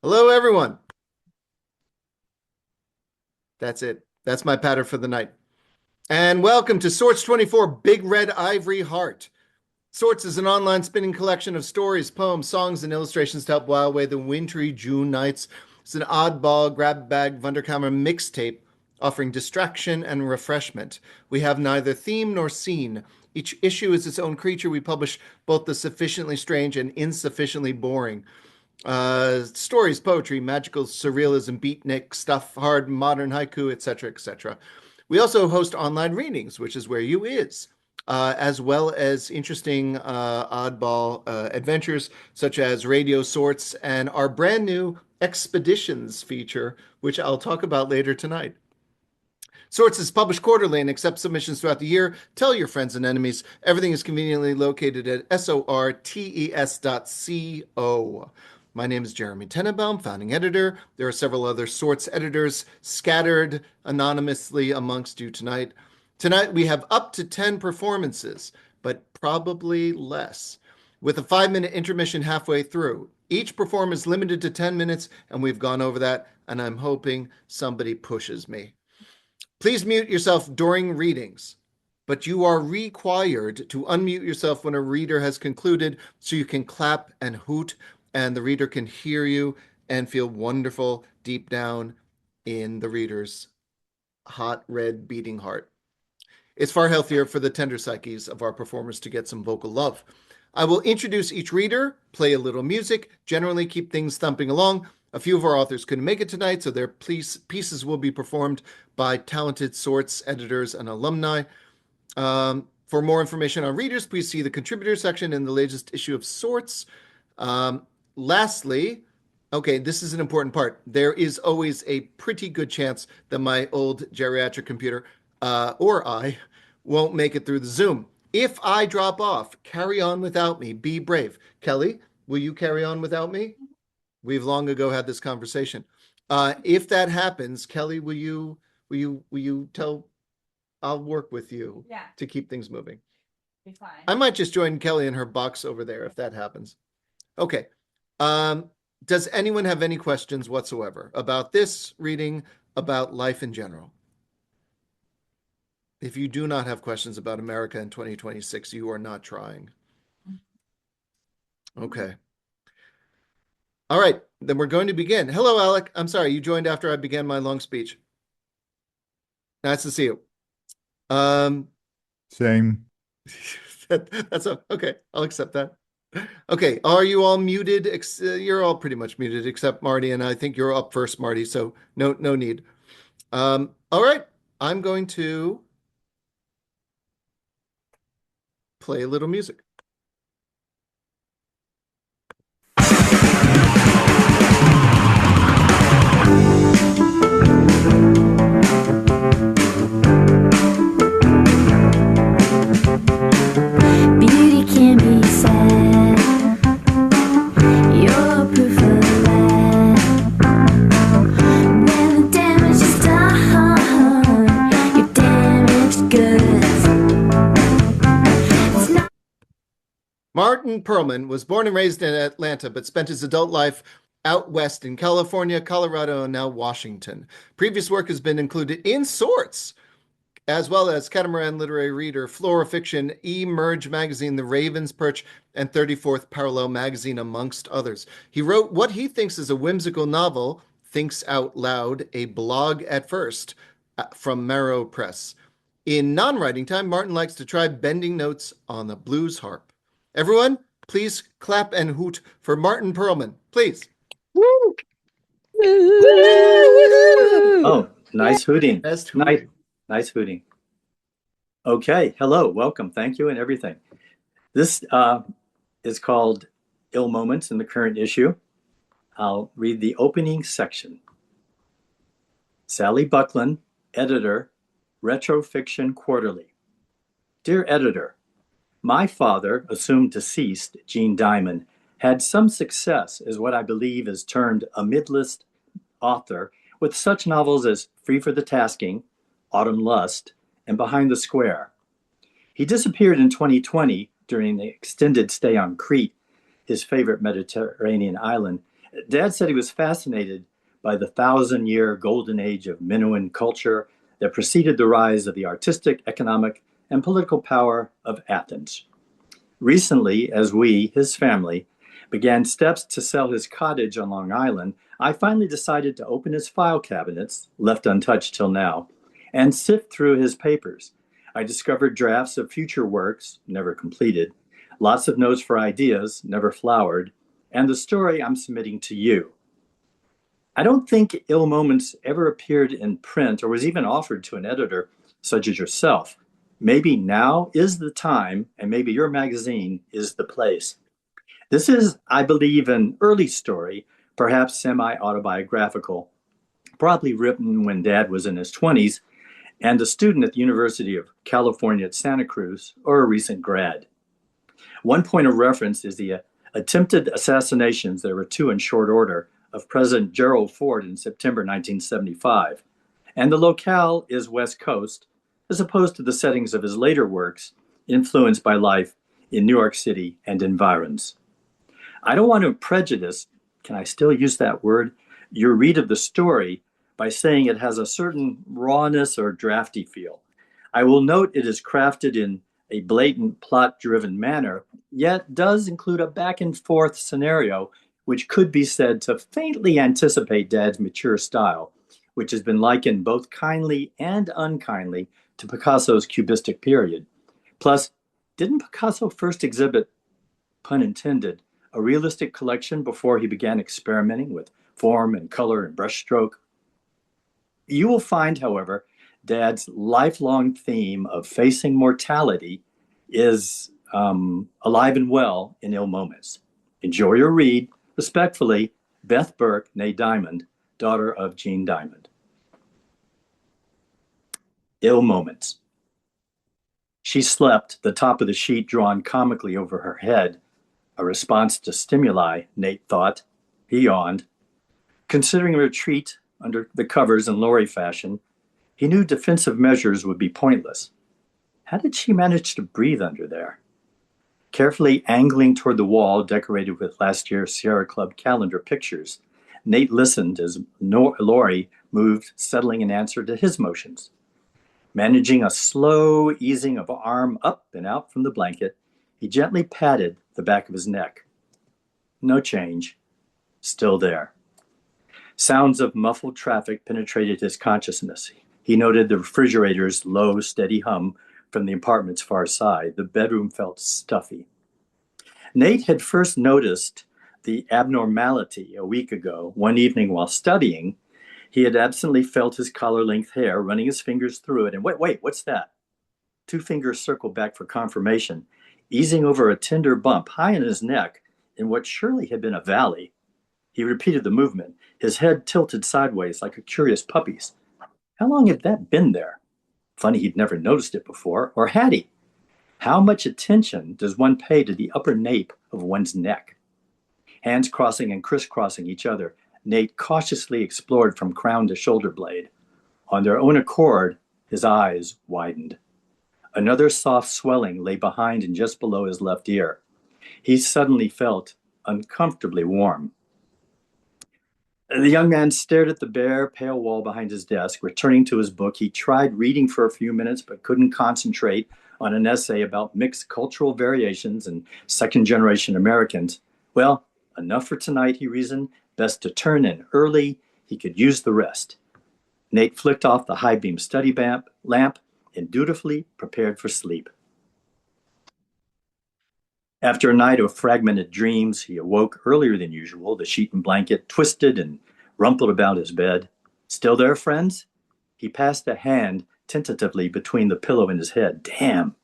Hello, everyone. That's it. That's my patter for the night. And welcome to Sorts 24 Big Red Ivory Heart. Sorts is an online spinning collection of stories, poems, songs, and illustrations to help while away the wintry June nights. It's an oddball, grab bag, Wunderkammer mixtape offering distraction and refreshment. We have neither theme nor scene. Each issue is its own creature. We publish both the sufficiently strange and insufficiently boring. Stories, poetry, magical surrealism, beatnik stuff, hard modern haiku, etc., etc. We also host online readings, which is where you is, as well as interesting oddball adventures such as Radio Sorts and our brand new Expeditions feature, which I'll talk about later tonight. Sorts is published quarterly and accepts submissions throughout the year. Tell your friends and enemies. Everything is conveniently located at sortes.co. My name is Jeremy Tenenbaum, founding editor. There are several other Sorts editors scattered anonymously amongst you tonight. Tonight we have up to 10 performances, but probably less, with a 5-minute intermission halfway through. Each performance is limited to 10 minutes, and we've gone over that, and I'm hoping somebody pushes me. Please mute yourself during readings, but you are required to unmute yourself when a reader has concluded so you can clap and hoot and the reader can hear you and feel wonderful deep down in the reader's hot red beating heart. It's far healthier for the tender psyches of our performers to get some vocal love. I will introduce each reader, play a little music, generally keep things thumping along. A few of our authors couldn't make it tonight, so their pieces will be performed by talented Sorts editors and alumni. For more information on readers, please see the contributor section in the latest issue of Sorts. Lastly, okay, this is an important part. There is always a pretty good chance that my old geriatric computer or I won't make it through the Zoom. If I drop off, carry on without me. Be brave. Kelly, will you carry on without me? We've long ago had this conversation. If that happens, Kelly, will you tell? I'll work with you to keep things moving. Be fine. I might just join Kelly in her box over there if that happens. Okay. Does anyone have any questions whatsoever about this reading, about life in general? If you do not have questions about America in 2026, you are not trying. Okay. All right, then we're going to begin. Hello, Alec. I'm sorry, you joined after I began my long speech. Nice to see you. Same. That's okay. I'll accept that. Okay, are you all muted? You're all pretty much muted except Marty, and I think you're up first, Marty, so no need. All right, I'm going to play a little music. Beauty can be sad. You're proof of that. When the damage is done, you're damaged goods. Martin Perlman was born and raised in Atlanta, but spent his adult life out west in California, Colorado, and now Washington. Previous work has been included in Sorts, as well as Catamaran Literary Reader, Flora Fiction, Emerge Magazine, The Raven's Perch, and 34th Parallel Magazine, amongst others. He wrote what he thinks is a whimsical novel, Thinks Out Loud, a blog at first, from Marrow Press. In non-writing time, Martin likes to try bending notes on the blues harp. Everyone, please clap and hoot for Martin Perlman, please. Woo! Oh, nice hooting. Best hooting. Nice hooting. Okay, hello, welcome, thank you, and everything. This is called Ill Moments in the current issue. I'll read the opening section. Sally Buckland, editor, Retro Fiction Quarterly. Dear editor, my father, assumed deceased, Gene Diamond, had some success as what I believe is termed a mid-list author with such novels as Free for the Tasking, Autumn Lust, and Behind the Square. He disappeared in 2020 during the extended stay on Crete, his favorite Mediterranean island, Dad said he was fascinated by the 1,000-year golden age of Minoan culture that preceded the rise of the artistic, economic, and political power of Athens. Recently, as we, his family, began steps to sell his cottage on Long Island, I finally decided to open his file cabinets, left untouched till now, and sift through his papers. I discovered drafts of future works, never completed, lots of notes for ideas, never flowered, and the story I'm submitting to you. I don't think Ill Moments ever appeared in print or was even offered to an editor such as yourself. Maybe now is the time, and maybe your magazine is the place. This is, I believe, an early story, perhaps semi-autobiographical, probably written when Dad was in his 20s, and a student at the University of California at Santa Cruz, or a recent grad. One point of reference is the attempted assassinations, there were two in short order, of President Gerald Ford in September 1975. And the locale is West Coast, as opposed to the settings of his later works, influenced by life in New York City and environs. I don't want to prejudice, can I still use that word, your read of the story by saying it has a certain rawness or drafty feel. I will note it is crafted in a blatant plot-driven manner, yet does include a back-and-forth scenario which could be said to faintly anticipate Dad's mature style, which has been likened both kindly and unkindly to Picasso's Cubistic period. Plus, didn't Picasso first exhibit, pun intended, a realistic collection before he began experimenting with form and color and brushstroke? You will find, however, Dad's lifelong theme of facing mortality is alive and well in Ill Moments. Enjoy your read. Respectfully, Beth Burke, née Diamond, daughter of Jean Diamond. Ill Moments. She slept, the top of the sheet drawn comically over her head, a response to stimuli, Nate thought. He yawned. Considering a retreat under the covers in Laurie fashion, he knew defensive measures would be pointless. How did she manage to breathe under there? Carefully angling toward the wall decorated with last year's Sierra Club calendar pictures, Nate listened as Laurie moved, settling in answer to his motions. Managing a slow easing of arm up and out from the blanket, he gently patted the back of his neck. No change. Still there. Sounds of muffled traffic penetrated his consciousness. He noted the refrigerator's low, steady hum from the apartment's far side. The bedroom felt stuffy. Nate had first noticed the abnormality a week ago. One evening while studying, he had absently felt his collar-length hair, running his fingers through it, and wait, what's that? 2 fingers circled back for confirmation, easing over a tender bump high in his neck in what surely had been a valley. He repeated the movement, his head tilted sideways like a curious puppy's. How long had that been there? Funny he'd never noticed it before, or had he? How much attention does one pay to the upper nape of one's neck? Hands crossing and crisscrossing each other, Nate cautiously explored from crown to shoulder blade. On their own accord, his eyes widened. Another soft swelling lay behind and just below his left ear. He suddenly felt uncomfortably warm. The young man stared at the bare, pale wall behind his desk. Returning to his book, he tried reading for a few minutes but couldn't concentrate on an essay about mixed cultural variations and second-generation Americans. Well, enough for tonight, he reasoned. Best to turn in early. He could use the rest. Nate flicked off the high-beam study lamp and dutifully prepared for sleep. After a night of fragmented dreams, he awoke earlier than usual, the sheet and blanket twisted and rumpled about his bed. Still there, friends? He passed a hand tentatively between the pillow and his head. Damn.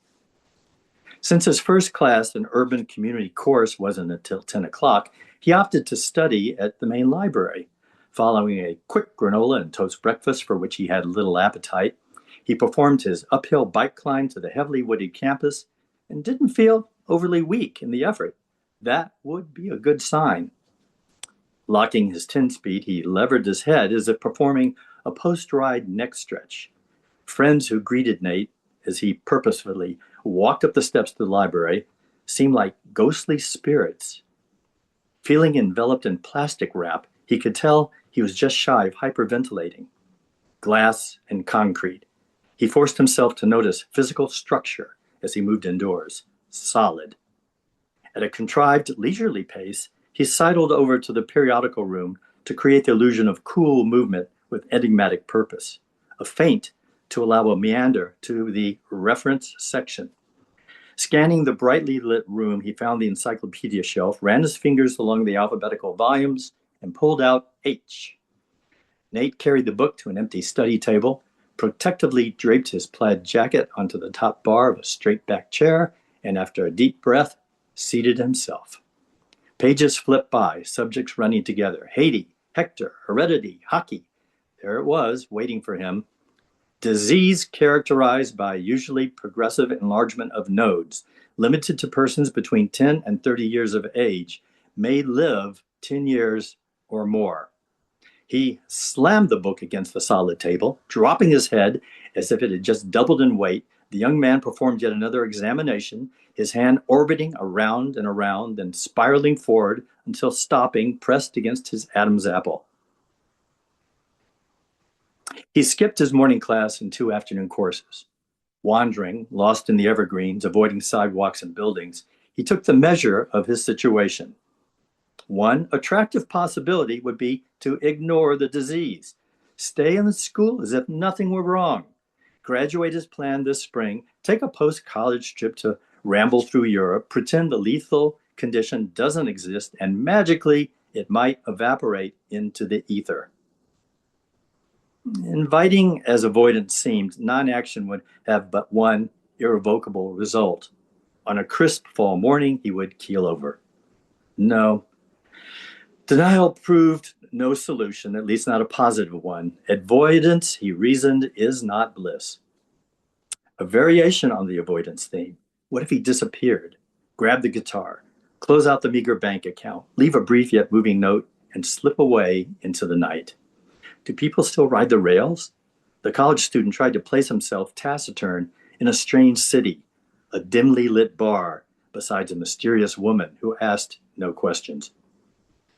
Since his first class, an urban community course, wasn't until 10 o'clock, he opted to study at the main library. Following a quick granola and toast breakfast for which he had little appetite, he performed his uphill bike climb to the heavily wooded campus and didn't feel overly weak in the effort. That would be a good sign. Locking his 10-speed, he levered his head as if performing a post-ride neck stretch. Friends who greeted Nate as he purposefully walked up the steps to the library seemed like ghostly spirits. Feeling enveloped in plastic wrap, he could tell he was just shy of hyperventilating. Glass and concrete. He forced himself to notice physical structure as he moved indoors. Solid. At a contrived, leisurely pace, he sidled over to the periodical room to create the illusion of cool movement with enigmatic purpose. A feint to allow a meander to the reference section. Scanning the brightly lit room, he found the encyclopedia shelf, ran his fingers along the alphabetical volumes, and pulled out H. Nate carried the book to an empty study table, protectively draped his plaid jacket onto the top bar of a straight-back chair, and after a deep breath, seated himself. Pages flipped by, subjects running together. Haiti, Hector, heredity, hockey. There it was, waiting for him. Disease characterized by usually progressive enlargement of nodes, limited to persons between 10 and 30 years of age, may live 10 years or more. He slammed the book against the solid table, dropping his head as if it had just doubled in weight. The young man performed yet another examination, his hand orbiting around and around, then spiraling forward until stopping, pressed against his Adam's apple. He skipped his morning class and 2 afternoon courses. Wandering, lost in the evergreens, avoiding sidewalks and buildings, he took the measure of his situation. One attractive possibility would be to ignore the disease, stay in the school as if nothing were wrong, graduate as planned this spring, take a post-college trip to ramble through Europe, pretend the lethal condition doesn't exist, and magically it might evaporate into the ether. Inviting as avoidance seemed, non-action would have but one irrevocable result. On a crisp fall morning, he would keel over. No. Denial proved no solution, at least not a positive one. Avoidance, he reasoned, is not bliss. A variation on the avoidance theme. What if he disappeared, grabbed the guitar, close out the meager bank account, leave a brief yet moving note, and slip away into the night? Do people still ride the rails? The college student tried to place himself taciturn in a strange city, a dimly lit bar, besides a mysterious woman who asked no questions.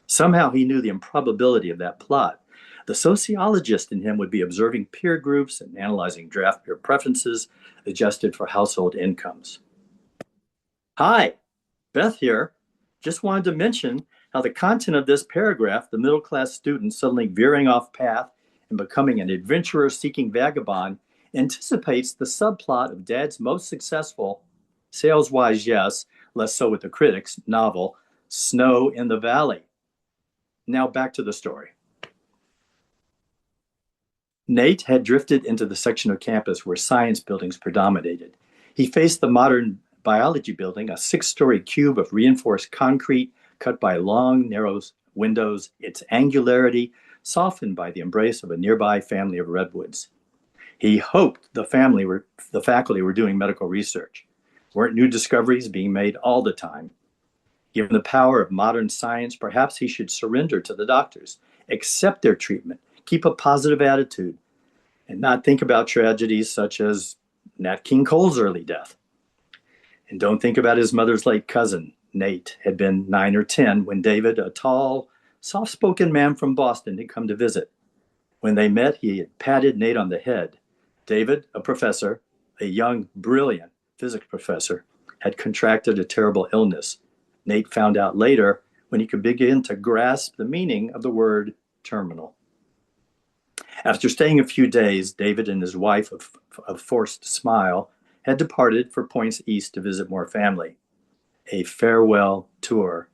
Somehow he knew the improbability of that plot. The sociologist in him would be observing peer groups and analyzing draft peer preferences adjusted for household incomes. Hi, Beth here. Just wanted to mention how the content of this paragraph, the middle-class student suddenly veering off path and becoming an adventurer-seeking vagabond, anticipates the subplot of Dad's most successful, sales-wise, yes, less so with the critics, novel, Snow in the Valley. Now back to the story. Nate had drifted into the section of campus where science buildings predominated. He faced the modern biology building, a 6-story cube of reinforced concrete cut by long, narrow windows, its angularity softened by the embrace of a nearby family of redwoods. He hoped the faculty were doing medical research. Weren't new discoveries being made all the time? Given the power of modern science, perhaps he should surrender to the doctors, accept their treatment, keep a positive attitude, and not think about tragedies such as Nat King Cole's early death. And don't think about his mother's late cousin. Nate had been 9 or 10 when David, a tall, soft-spoken man from Boston, had come to visit. When they met, he had patted Nate on the head. David, a professor, a young, brilliant physics professor, had contracted a terrible illness. Nate found out later when he could begin to grasp the meaning of the word terminal. After staying a few days, David and his wife, of forced smile, had departed for points east to visit more family. A farewell tour.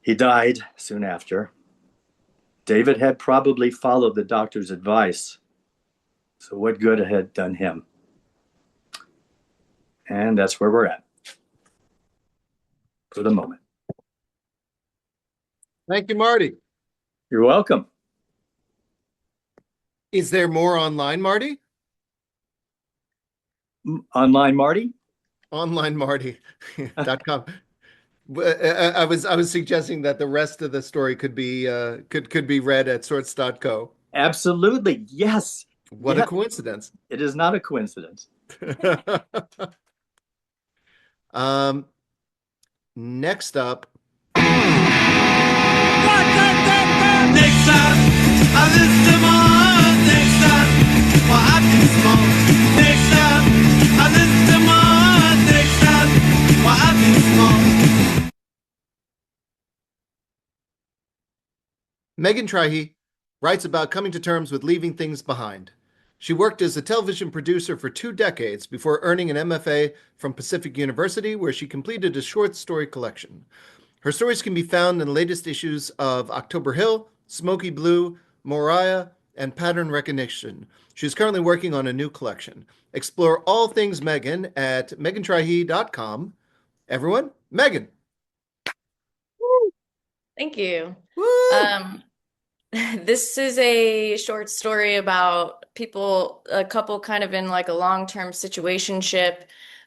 He died soon after. David had probably followed the doctor's advice. So what good had it done him? And that's where we're at for the moment. Thank you, Marty. You're welcome. Is there more online, Marty? Online, Marty? OnlineMarty.com. I was suggesting that the rest of the story could be read at sorts.co. Absolutely, yes. What a coincidence. It is not a coincidence. Next up. Megan Trihey writes about coming to terms with leaving things behind. She worked as a television producer for 2 decades before earning an MFA from Pacific University, where she completed a short story collection. Her stories can be found in the latest issues of October Hill, Smoky Blue, Moriah, and Pattern Recognition. She's currently working on a new collection. Explore all things Megan at megantrihey.com. Everyone, Megan. Thank you. Woo! Um, this is a short story about a couple kind of in like a long-term situationship,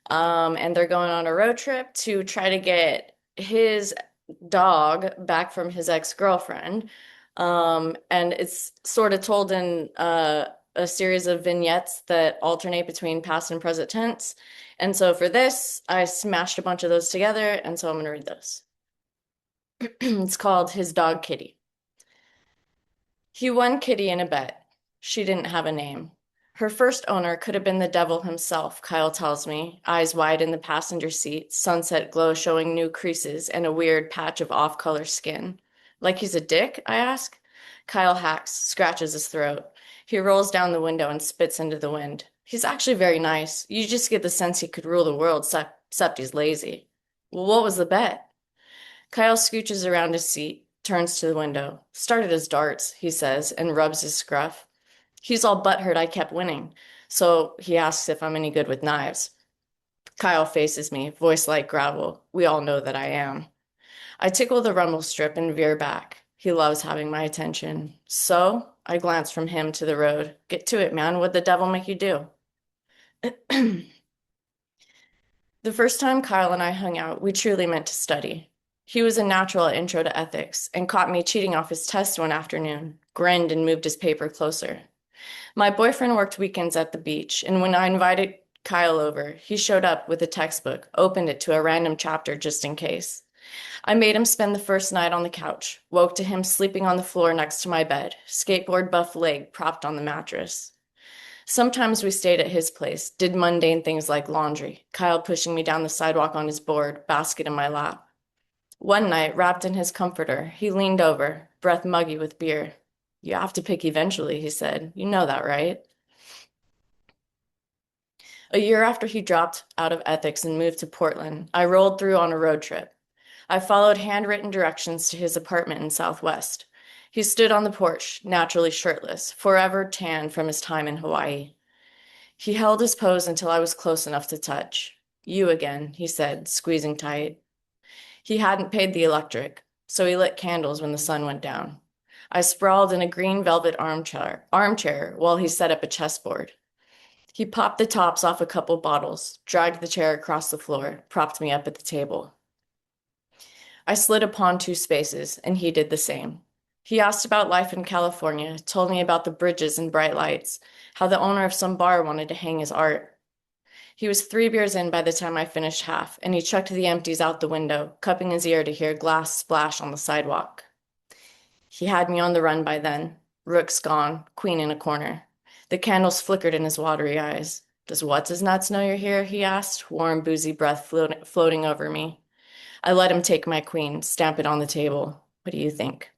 and they're going on a road trip to try to get his dog back from his ex-girlfriend. And it's sort of told in a series of vignettes that alternate between past and present tense. And so for this, I smashed a bunch of those together, and so I'm going to read those. It's called His Dog Kitty. He won Kitty in a bet. She didn't have a name. Her first owner could have been the devil himself, Kyle tells me, eyes wide in the passenger seat, sunset glow showing new creases and a weird patch of off-color skin. Like he's a dick, I ask. Kyle hacks, scratches his throat. He rolls down the window and spits into the wind. He's actually very nice. You just get the sense he could rule the world, except he's lazy. Well, what was the bet? Kyle scooches around his seat, turns to the window. Started as darts, he says, and rubs his scruff. He's all butthurt I kept winning, so he asks if I'm any good with knives. Kyle faces me, voice like gravel. We all know that I am. I tickle the rumble strip and veer back. He loves having my attention. So, I glance from him to the road. Get to it, man. What'd the devil make you do? The first time Kyle and I hung out, we truly meant to study. He was a natural at Intro to Ethics and caught me cheating off his test one afternoon, grinned and moved his paper closer. My boyfriend worked weekends at the beach, and when I invited Kyle over, he showed up with a textbook, opened it to a random chapter just in case. I made him spend the first night on the couch, woke to him sleeping on the floor next to my bed, skateboard buff leg propped on the mattress. Sometimes we stayed at his place, did mundane things like laundry, Kyle pushing me down the sidewalk on his board, basket in my lap. One night, wrapped in his comforter, he leaned over, breath muggy with beer. You have to pick eventually, he said. You know that, right? A year after he dropped out of ethics and moved to Portland, I rolled through on a road trip. I followed handwritten directions to his apartment in Southwest. He stood on the porch, naturally shirtless, forever tan from his time in Hawaii. He held his pose until I was close enough to touch. You again, he said, squeezing tight. He hadn't paid the electric, so he lit candles when the sun went down. I sprawled in a green velvet armchair while he set up a chessboard. He popped the tops off a couple bottles, dragged the chair across the floor, propped me up at the table. I slid upon 2 spaces, and he did the same. He asked about life in California, told me about the bridges and bright lights, how the owner of some bar wanted to hang his art. He was 3 beers in by the time I finished half, and he chucked the empties out the window, cupping his ear to hear glass splash on the sidewalk. He had me on the run by then. Rook's gone, queen in a corner. The candles flickered in his watery eyes. Does What's-His-Nuts know you're here? He asked, warm, boozy breath floating over me. I let him take my queen, stamp it on the table. What do you think?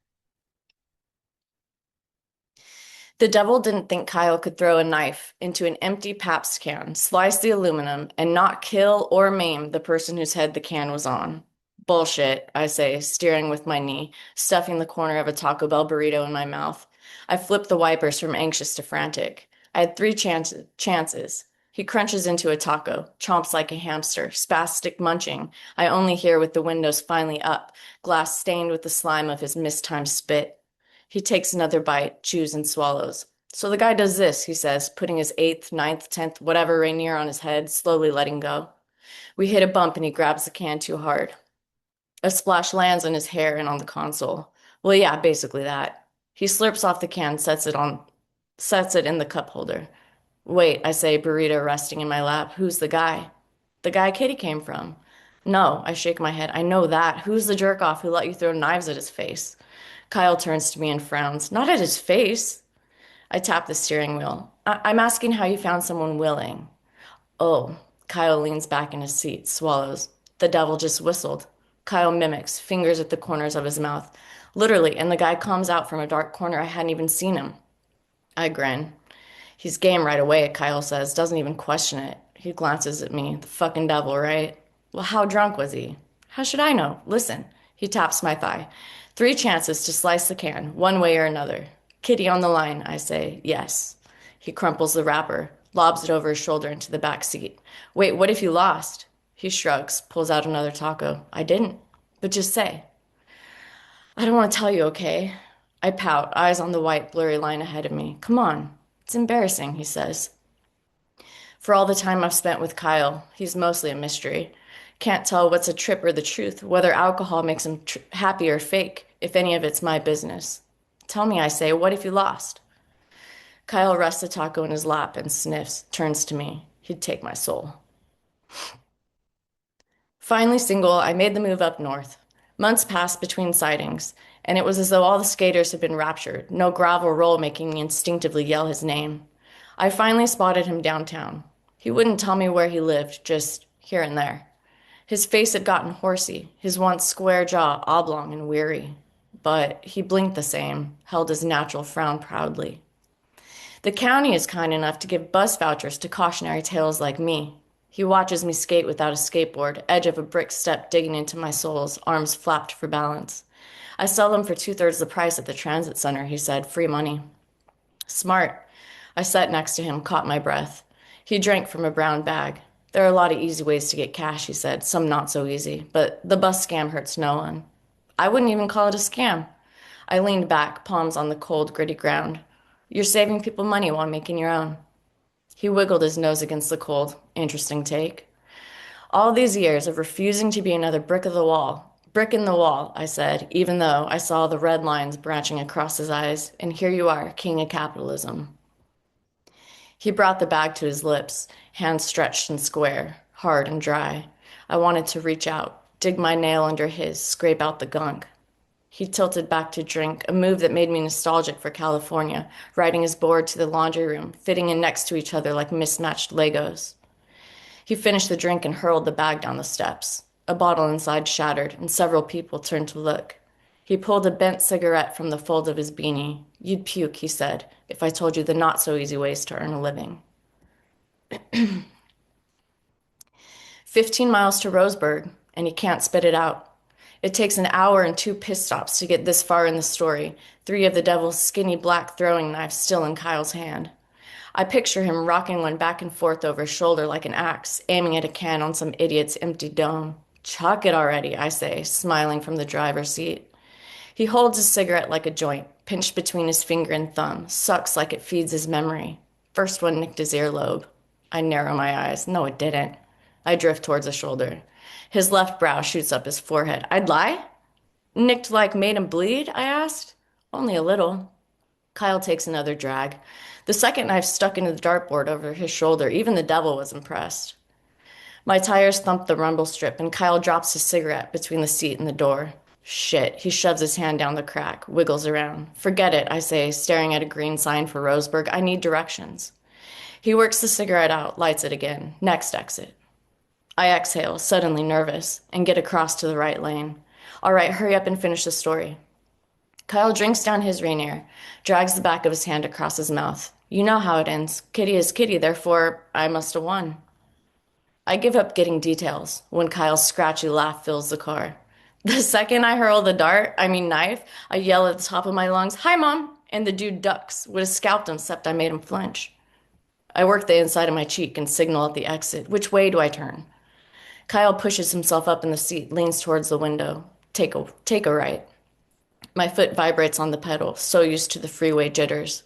The devil didn't think Kyle could throw a knife into an empty Pabst can, slice the aluminum, and not kill or maim the person whose head the can was on. Bullshit, I say, steering with my knee, stuffing the corner of a Taco Bell burrito in my mouth. I flip the wipers from anxious to frantic. I had 3 chances. He crunches into a taco, chomps like a hamster, spastic munching. I only hear with the windows finally up, glass stained with the slime of his mistimed spit. He takes another bite, chews and swallows. So the guy does this, he says, putting his 8th, 9th, 10th, whatever Rainier on his head, slowly letting go. We hit a bump and he grabs the can too hard. A splash lands on his hair and on the console. Well, yeah, basically that. He slurps off the can, sets it in the cup holder. Wait, I say, burrito resting in my lap. Who's the guy? The guy Kitty came from. No, I shake my head. I know that. Who's the jerk-off who let you throw knives at his face? Kyle turns to me and frowns. Not at his face. I tap the steering wheel. I'm asking how you found someone willing. Oh, Kyle leans back in his seat, swallows. The devil just whistled. Kyle mimics, fingers at the corners of his mouth. Literally, and the guy comes out from a dark corner. I hadn't even seen him. I grin. He's game right away, Kyle says, doesn't even question it. He glances at me. The fucking devil, right? Well, how drunk was he? How should I know? Listen. He taps my thigh. 3 chances to slice the can, one way or another. Kitty on the line, I say. Yes. He crumples the wrapper, lobs it over his shoulder into the back seat. Wait, what if you lost? He shrugs, pulls out another taco. I didn't. But just say. I don't want to tell you, okay? I pout, eyes on the white, blurry line ahead of me. Come on. It's embarrassing, he says. For all the time I've spent with Kyle, he's mostly a mystery. Can't tell what's a trip or the truth, whether alcohol makes him happy or fake, if any of it's my business. Tell me, I say, what if you lost? Kyle rests the taco in his lap and sniffs, turns to me. He'd take my soul. Finally single, I made the move up north. Months passed between sightings, and it was as though all the skaters had been raptured, no gravel roll making me instinctively yell his name. I finally spotted him downtown. He wouldn't tell me where he lived, just here and there. His face had gotten horsey, his once square jaw oblong and weary. But he blinked the same, held his natural frown proudly. The county is kind enough to give bus vouchers to cautionary tales like me. He watches me skate without a skateboard, edge of a brick step digging into my soles, arms flapped for balance. I sell them for 2/3 the price at the transit center, he said, free money. Smart. I sat next to him, caught my breath. He drank from a brown bag. There are a lot of easy ways to get cash, he said, some not so easy, but the bus scam hurts no one. I wouldn't even call it a scam. I leaned back, palms on the cold, gritty ground. You're saving people money while making your own. He wiggled his nose against the cold. Interesting take. All these years of refusing to be another brick of the wall. Brick in the wall, I said, even though I saw the red lines branching across his eyes, and here you are, king of capitalism. He brought the bag to his lips, hands stretched and square, hard and dry. I wanted to reach out, dig my nail under his, scrape out the gunk. He tilted back to drink, a move that made me nostalgic for California, riding his board to the laundry room, fitting in next to each other like mismatched Legos. He finished the drink and hurled the bag down the steps. A bottle inside shattered, and several people turned to look. He pulled a bent cigarette from the fold of his beanie. You'd puke, he said, if I told you the not-so-easy ways to earn a living. 15 miles to Roseburg, and he can't spit it out. It takes an hour and 2 pit stops to get this far in the story, 3 of the devil's skinny black throwing knives still in Kyle's hand. I picture him rocking one back and forth over his shoulder like an axe, aiming at a can on some idiot's empty dome. Chuck it already, I say, smiling from the driver's seat. He holds his cigarette like a joint, pinched between his finger and thumb, sucks like it feeds his memory. First one nicked his earlobe. I narrow my eyes. No, it didn't. I drift towards the shoulder. His left brow shoots up his forehead. I'd lie? Nicked like made him bleed? I asked. Only a little. Kyle takes another drag. The second knife stuck into the dartboard over his shoulder. Even the devil was impressed. My tires thump the rumble strip, and Kyle drops his cigarette between the seat and the door. Shit, he shoves his hand down the crack, wiggles around. Forget it, I say, staring at a green sign for Roseburg. I need directions. He works the cigarette out, lights it again. Next exit. I exhale, suddenly nervous, and get across to the right lane. All right, hurry up and finish the story. Kyle drinks down his Rainier, drags the back of his hand across his mouth. You know how it ends. Kitty is kitty, therefore I must have won. I give up getting details when Kyle's scratchy laugh fills the car. The second I hurl the knife, I yell at the top of my lungs, Hi, Mom! And the dude ducks. Would have scalped him, except I made him flinch. I work the inside of my cheek and signal at the exit. Which way do I turn? Kyle pushes himself up in the seat, leans towards the window. Take a right. My foot vibrates on the pedal, so used to the freeway jitters.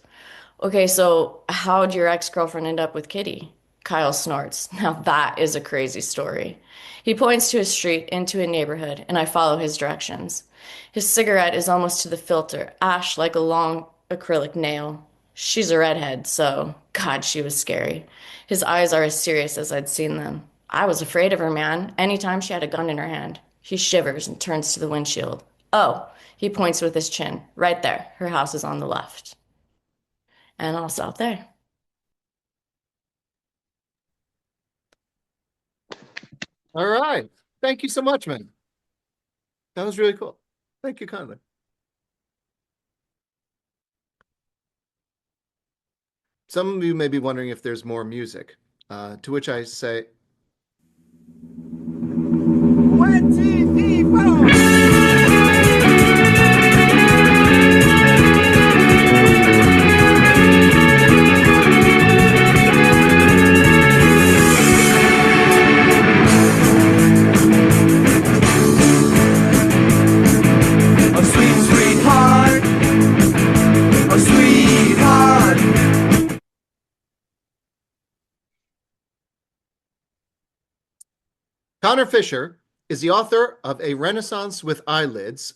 Okay, so how'd your ex-girlfriend end up with Kitty? Kyle snorts. Now that is a crazy story. He points to a street, into a neighborhood, and I follow his directions. His cigarette is almost to the filter, ash like a long acrylic nail. She's a redhead, so, God, she was scary. His eyes are as serious as I'd seen them. I was afraid of her, man, anytime she had a gun in her hand. He shivers and turns to the windshield. Oh, he points with his chin. Right there. Her house is on the left. And I'll stop there. All right. Thank you so much, man. That was really cool. Thank you kindly. Some of you may be wondering if there's more music, to which I say, 1, 2, 3, 4. Connor Fisher is the author of A Renaissance with Eyelids,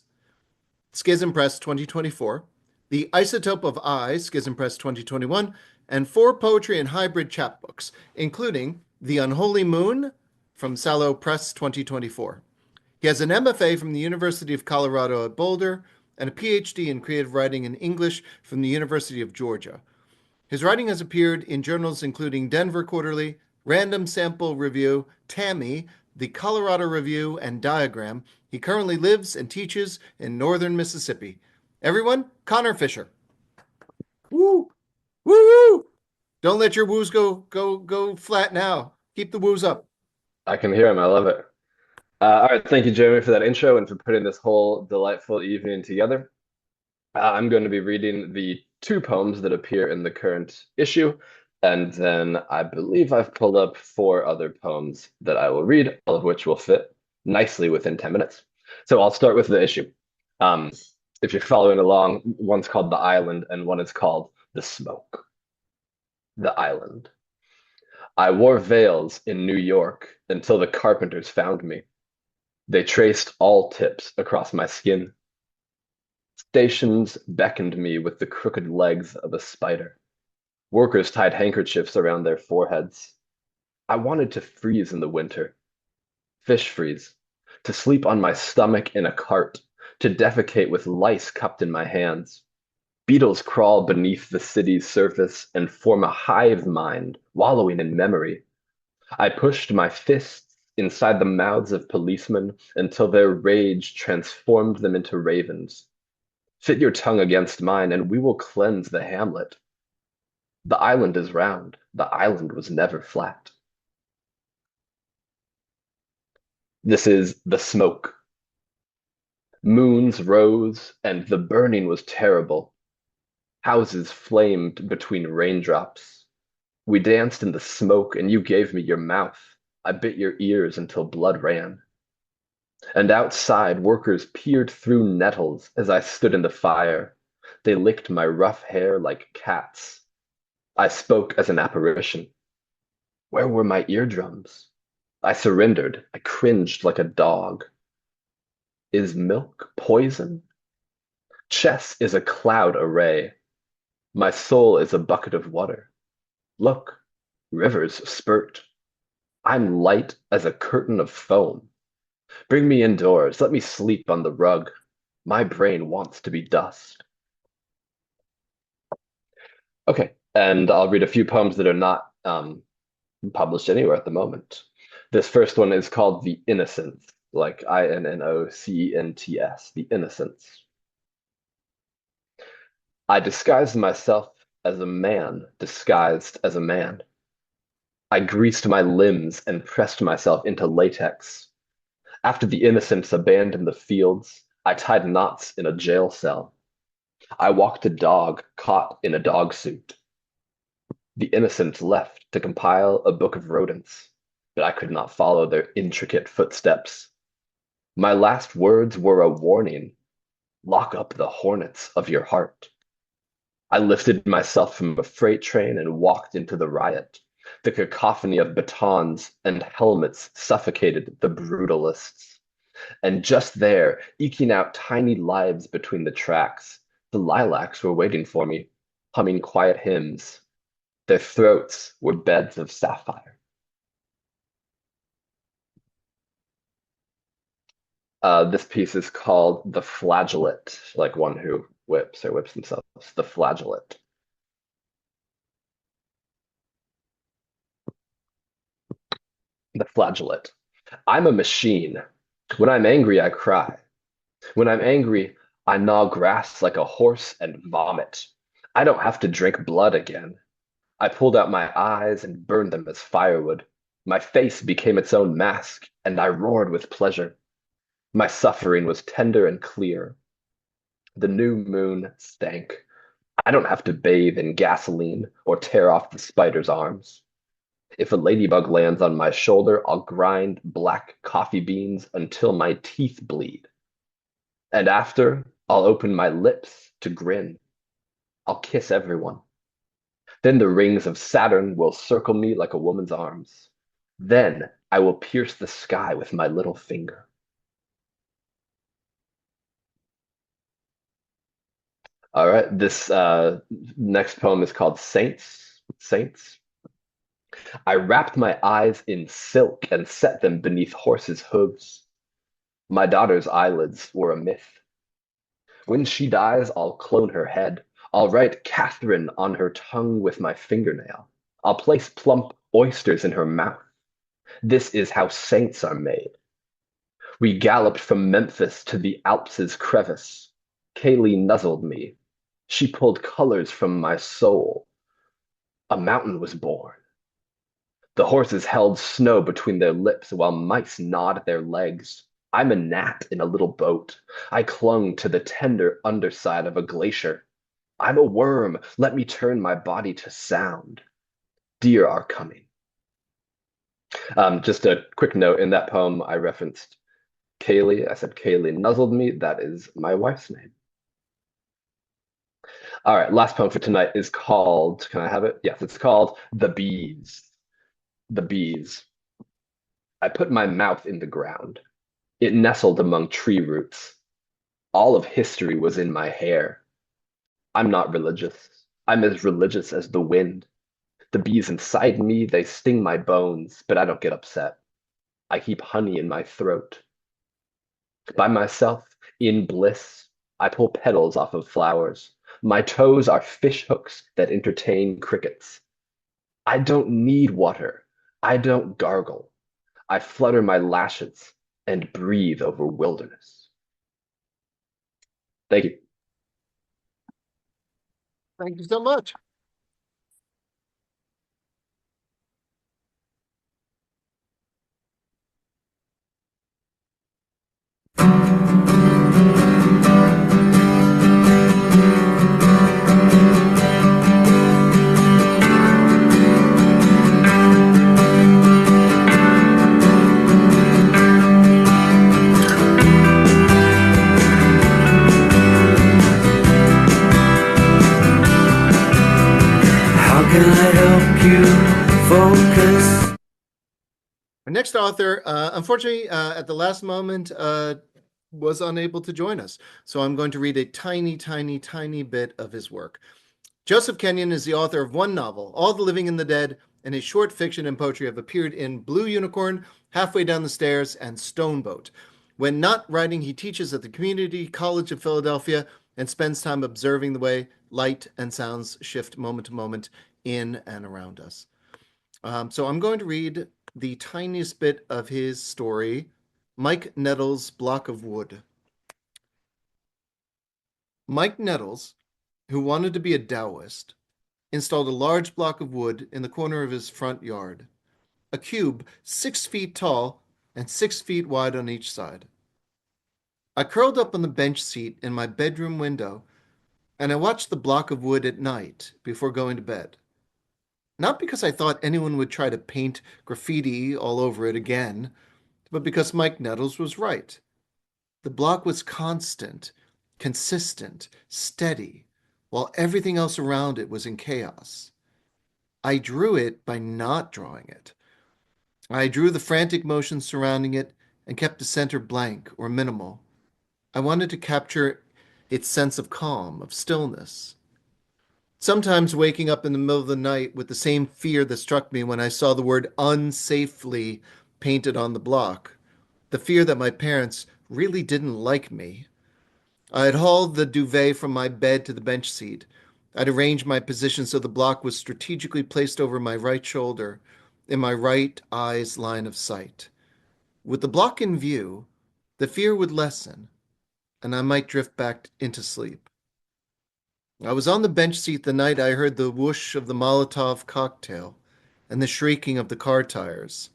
Schism Press 2024, The Isotope of I, Schism Press 2021, and 4 poetry and hybrid chapbooks, including The Unholy Moon from Sallow Press 2024. He has an MFA from the University of Colorado at Boulder and a PhD in creative writing in English from the University of Georgia. His writing has appeared in journals including Denver Quarterly, Random Sample Review, Tammy, the Colorado Review, and Diagram. He currently lives and teaches in northern Mississippi. Everyone, Connor Fisher. Woo! Woo woo! Don't let your woos go flat now. Keep the woos up. I can hear him. I love it. All right, thank you, Jeremy, for that intro and for putting this whole delightful evening together. I'm going to be reading the 2 poems that appear in the current issue, and then I believe I've pulled up 4 other poems that I will read, all of which will fit nicely within 10 minutes. So I'll start with the issue. If you're following along, one's called The Island and one is called The Smoke. The Island. I wore veils in New York until the carpenters found me. They traced all tips across my skin. Stations beckoned me with the crooked legs of a spider. Workers tied handkerchiefs around their foreheads. I wanted to freeze in the winter. Fish freeze. To sleep on my stomach in a cart. To defecate with lice cupped in my hands. Beetles crawl beneath the city's surface and form a hive mind, wallowing in memory. I pushed my fists inside the mouths of policemen until their rage transformed them into ravens. Fit your tongue against mine and we will cleanse the hamlet. The island is round. The island was never flat. This is The Smoke. Moons rose and the burning was terrible. Houses flamed between raindrops. We danced in the smoke and you gave me your mouth. I bit your ears until blood ran. And outside, workers peered through nettles as I stood in the fire. They licked my rough hair like cats. I spoke as an apparition. Where were my eardrums? I surrendered. I cringed like a dog. Is milk poison? Chess is a cloud array. My soul is a bucket of water. Look, rivers spurt. I'm light as a curtain of foam. Bring me indoors. Let me sleep on the rug. My brain wants to be dust. Okay, and I'll read a few poems that are not published anywhere at the moment. This first one is called The Innocents, like Innocents, The Innocents. I disguised myself as a man disguised as a man. I greased my limbs and pressed myself into latex. After the innocents abandoned the fields, I tied knots in a jail cell. I walked a dog caught in a dog suit. The innocents left to compile a book of rodents, but I could not follow their intricate footsteps. My last words were a warning. Lock up the hornets of your heart. I lifted myself from a freight train and walked into the riot. The cacophony of batons and helmets suffocated the brutalists. And just there, eking out tiny lives between the tracks, the lilacs were waiting for me, humming quiet hymns. Their throats were beds of sapphire. This piece is called The Flagellate, like one who whips themselves. The Flagellate. The Flagellate. I'm a machine. When I'm angry, I cry. When I'm angry, I gnaw grass like a horse and vomit. I don't have to drink blood again. I pulled out my eyes and burned them as firewood. My face became its own mask, and I roared with pleasure. My suffering was tender and clear. The new moon stank. I don't have to bathe in gasoline or tear off the spider's arms. If a ladybug lands on my shoulder, I'll grind black coffee beans until my teeth bleed. And after, I'll open my lips to grin. I'll kiss everyone. Then the rings of Saturn will circle me like a woman's arms. Then I will pierce the sky with my little finger. All right, this next poem is called Saints. Saints. I wrapped my eyes in silk and set them beneath horses' hooves. My daughter's eyelids were a myth. When she dies, I'll clone her head. I'll write Catherine on her tongue with my fingernail. I'll place plump oysters in her mouth. This is how saints are made. We galloped from Memphis to the Alps' crevice. Kaylee nuzzled me. She pulled colors from my soul. A mountain was born. The horses held snow between their lips while mice gnawed their legs. I'm a gnat in a little boat. I clung to the tender underside of a glacier. I'm a worm. Let me turn my body to sound. Deer are coming. Just a quick note, in that poem, I referenced Kaylee. I said Kaylee nuzzled me. That is my wife's name. All right, last poem for tonight is called, can I have it? Yes, it's called The Bees. The Bees. I put my mouth in the ground. It nestled among tree roots. All of history was in my hair. I'm not religious. I'm as religious as the wind. The bees inside me, they sting my bones, but I don't get upset. I keep honey in my throat. By myself, in bliss, I pull petals off of flowers. My toes are fish hooks that entertain crickets. I don't need water. I don't gargle. I flutter my lashes and breathe over wilderness. Thank you. Thank you so much. Can I help you focus? Our next author, unfortunately, at the last moment, was unable to join us. So I'm going to read a tiny, tiny, tiny bit of his work. Joseph Kenyon is the author of one novel, All the Living and the Dead, and his short fiction and poetry have appeared in Blue Unicorn, Halfway Down the Stairs, and Stoneboat. When not writing, he teaches at the Community College of Philadelphia and spends time observing the way light and sounds shift moment to moment in and around us. So I'm going to read the tiniest bit of his story, Mike Nettles' Block of Wood. Mike Nettles, who wanted to be a Taoist, installed a large block of wood in the corner of his front yard, a cube 6 feet tall and 6 feet wide on each side. I curled up on the bench seat in my bedroom window, and I watched the block of wood at night before going to bed. Not because I thought anyone would try to paint graffiti all over it again, but because Mike Nettles was right. The block was constant, consistent, steady, while everything else around it was in chaos. I drew it by not drawing it. I drew the frantic motions surrounding it and kept the center blank or minimal. I wanted to capture its sense of calm, of stillness. Sometimes waking up in the middle of the night with the same fear that struck me when I saw the word unsafely painted on the block. The fear that my parents really didn't like me. I had hauled the duvet from my bed to the bench seat. I'd arranged my position so the block was strategically placed over my right shoulder, in my right eye's line of sight. With the block in view, the fear would lessen, and I might drift back into sleep. I was on the bench seat the night I heard the whoosh of the Molotov cocktail and the shrieking of the car tires.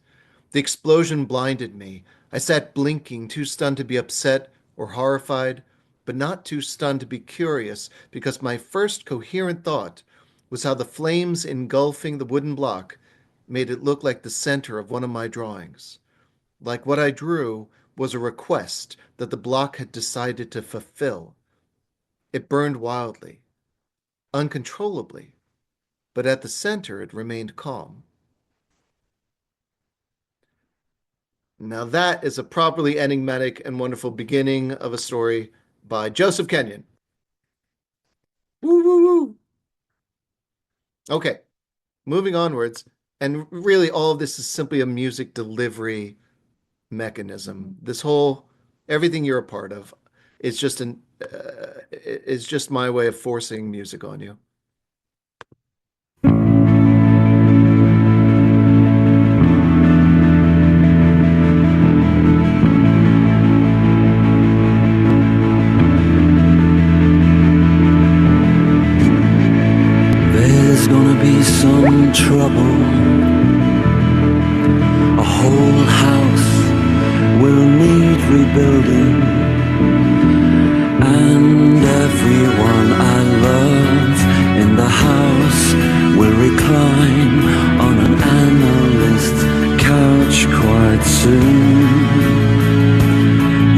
The explosion blinded me. I sat blinking, too stunned to be upset or horrified, but not too stunned to be curious, because my first coherent thought was how the flames engulfing the wooden block made it look like the center of one of my drawings. Like what I drew was a request that the block had decided to fulfill. It burned wildly, uncontrollably, but at the center it remained calm. Now that is a properly enigmatic and wonderful beginning of a story by Joseph Kenyon. Woo, woo, woo. Okay, moving onwards. And really, all of this is simply a music delivery mechanism. This whole, everything you're a part of, it's just my way of forcing music on you. There's gonna be some trouble. A whole house will need rebuilding, and everyone I love in the house will recline on an analyst's couch quite soon.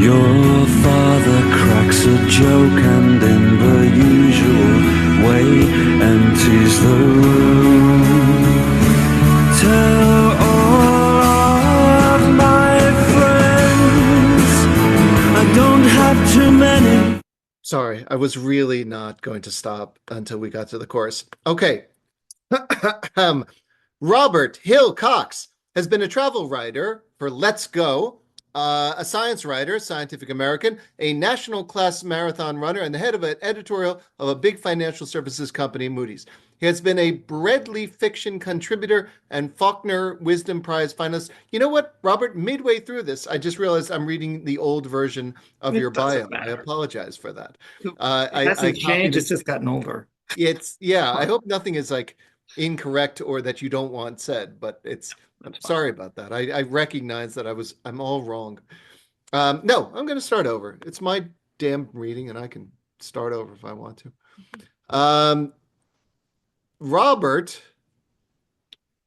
Your father cracks a joke and in the usual way empties the room. Tell all of my friends I don't have too many. Sorry, I was really not going to stop until we got to the chorus. Okay. Robert Hill Cox has been a travel writer for Let's Go, a science writer, Scientific American, a national class marathon runner, and the head of an editorial of a big financial services company, Moody's. He has been a Breadley fiction contributor and Faulkner Wisdom Prize finalist. You know what, Robert? Midway through this, I just realized I'm reading the old version of your bio. I apologize for that. It hasn't changed. It's just gotten older. I hope nothing is like incorrect or that you don't want said, but I'm sorry about that. I recognize that I'm all wrong. No, I'm going to start over. It's my damn reading, and I can start over if I want to. Robert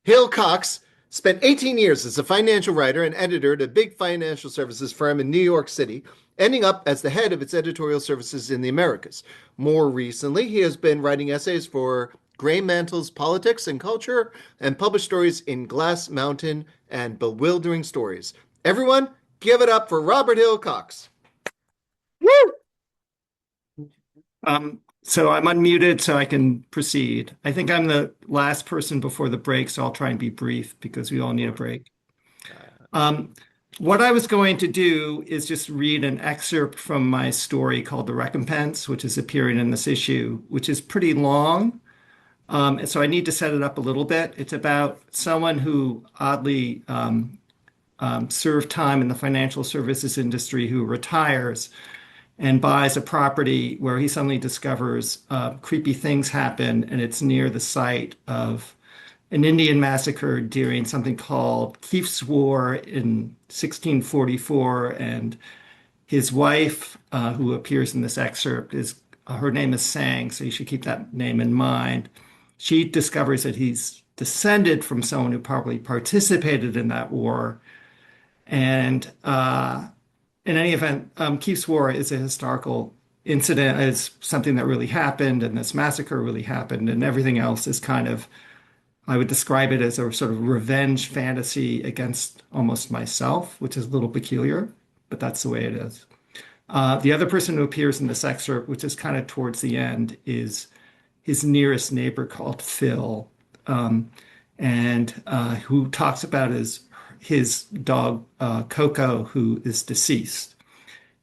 Hill Cox spent 18 years as a financial writer and editor at a big financial services firm in New York City, ending up as the head of its editorial services in the Americas. More recently, he has been writing essays for Gray Mantle's Politics and Culture and published stories in Glass Mountain and Bewildering Stories. Everyone, give it up for Robert Hill Cox. Woo! So I'm unmuted so I can proceed. I think I'm the last person before the break, so I'll try and be brief because we all need a break. What I was going to do is just read an excerpt from my story called The Recompense, which is appearing in this issue, which is pretty long. And so I need to set it up a little bit. It's about someone who oddly served time in the financial services industry who retires and buys a property where he suddenly discovers creepy things happen, and it's near the site of an Indian massacre during something called Keefe's War in 1644. And his wife, who appears in this excerpt, her name is Sang, so you should keep that name in mind. She discovers that he's descended from someone who probably participated in that war. And in any event, Keefe's War is a historical incident. It's something that really happened, and this massacre really happened, and everything else is kind of, I would describe it as a sort of revenge fantasy against almost myself, which is a little peculiar, but that's the way it is. The other person who appears in this excerpt, which is kind of towards the end, is his nearest neighbor called Phil, and who talks about his dog, Coco, who is deceased.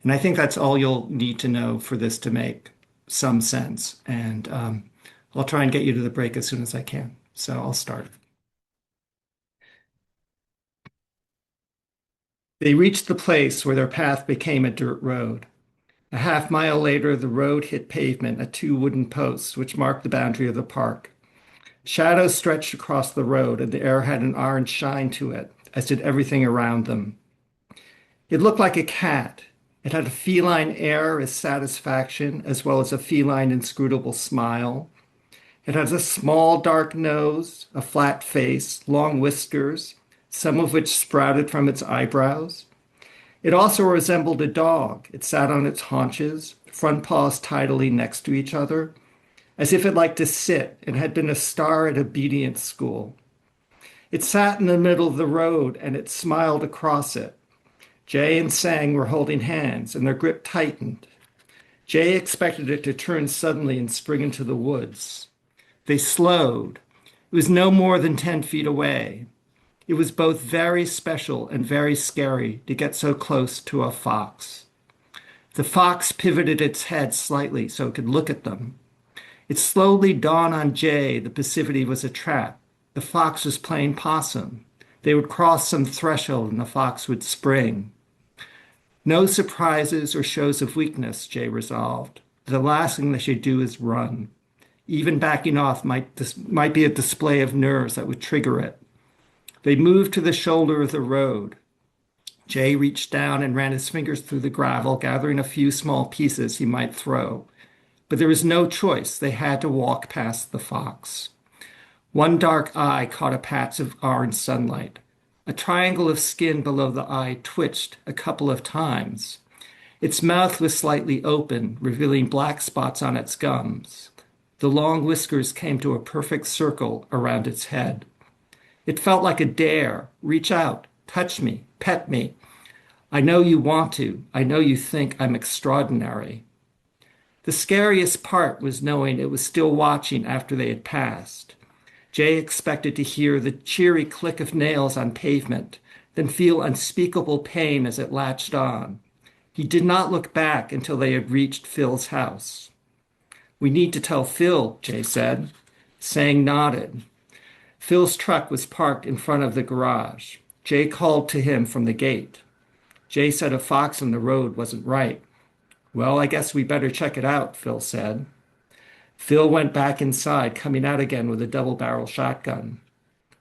And I think that's all you'll need to know for this to make some sense. And I'll try and get you to the break as soon as I can. So I'll start. They reached the place where their path became a dirt road. A half-mile later, the road hit pavement at two wooden posts, which marked the boundary of the park. Shadows stretched across the road, and the air had an orange shine to it, as did everything around them. It looked like a cat. It had a feline air of satisfaction, as well as a feline inscrutable smile. It has a small dark nose, a flat face, long whiskers, some of which sprouted from its eyebrows. It also resembled a dog. It sat on its haunches, front paws tidily next to each other, as if it liked to sit and had been a star at obedience school. It sat in the middle of the road and it smiled across it. Jay and Sang were holding hands and their grip tightened. Jay expected it to turn suddenly and spring into the woods. They slowed. It was no more than 10 feet away. It was both very special and very scary to get so close to a fox. The fox pivoted its head slightly so it could look at them. It slowly dawned on Jay the passivity was a trap. The fox was playing possum. They would cross some threshold and the fox would spring. No surprises or shows of weakness, Jay resolved. The last thing they should do is run. Even backing off might be a display of nerves that would trigger it. They moved to the shoulder of the road. Jay reached down and ran his fingers through the gravel, gathering a few small pieces he might throw. But there was no choice. They had to walk past the fox. One dark eye caught a patch of orange sunlight. A triangle of skin below the eye twitched a couple of times. Its mouth was slightly open, revealing black spots on its gums. The long whiskers came to a perfect circle around its head. It felt like a dare. Reach out, touch me, pet me. I know you want to. I know you think I'm extraordinary. The scariest part was knowing it was still watching after they had passed. Jay expected to hear the cheery click of nails on pavement, then feel unspeakable pain as it latched on. He did not look back until they had reached Phil's house. We need to tell Phil, Jay said. Sang nodded. Phil's truck was parked in front of the garage. Jay called to him from the gate. Jay said a fox on the road wasn't right. Well, I guess we better check it out, Phil said. Phil went back inside, coming out again with a double-barrel shotgun.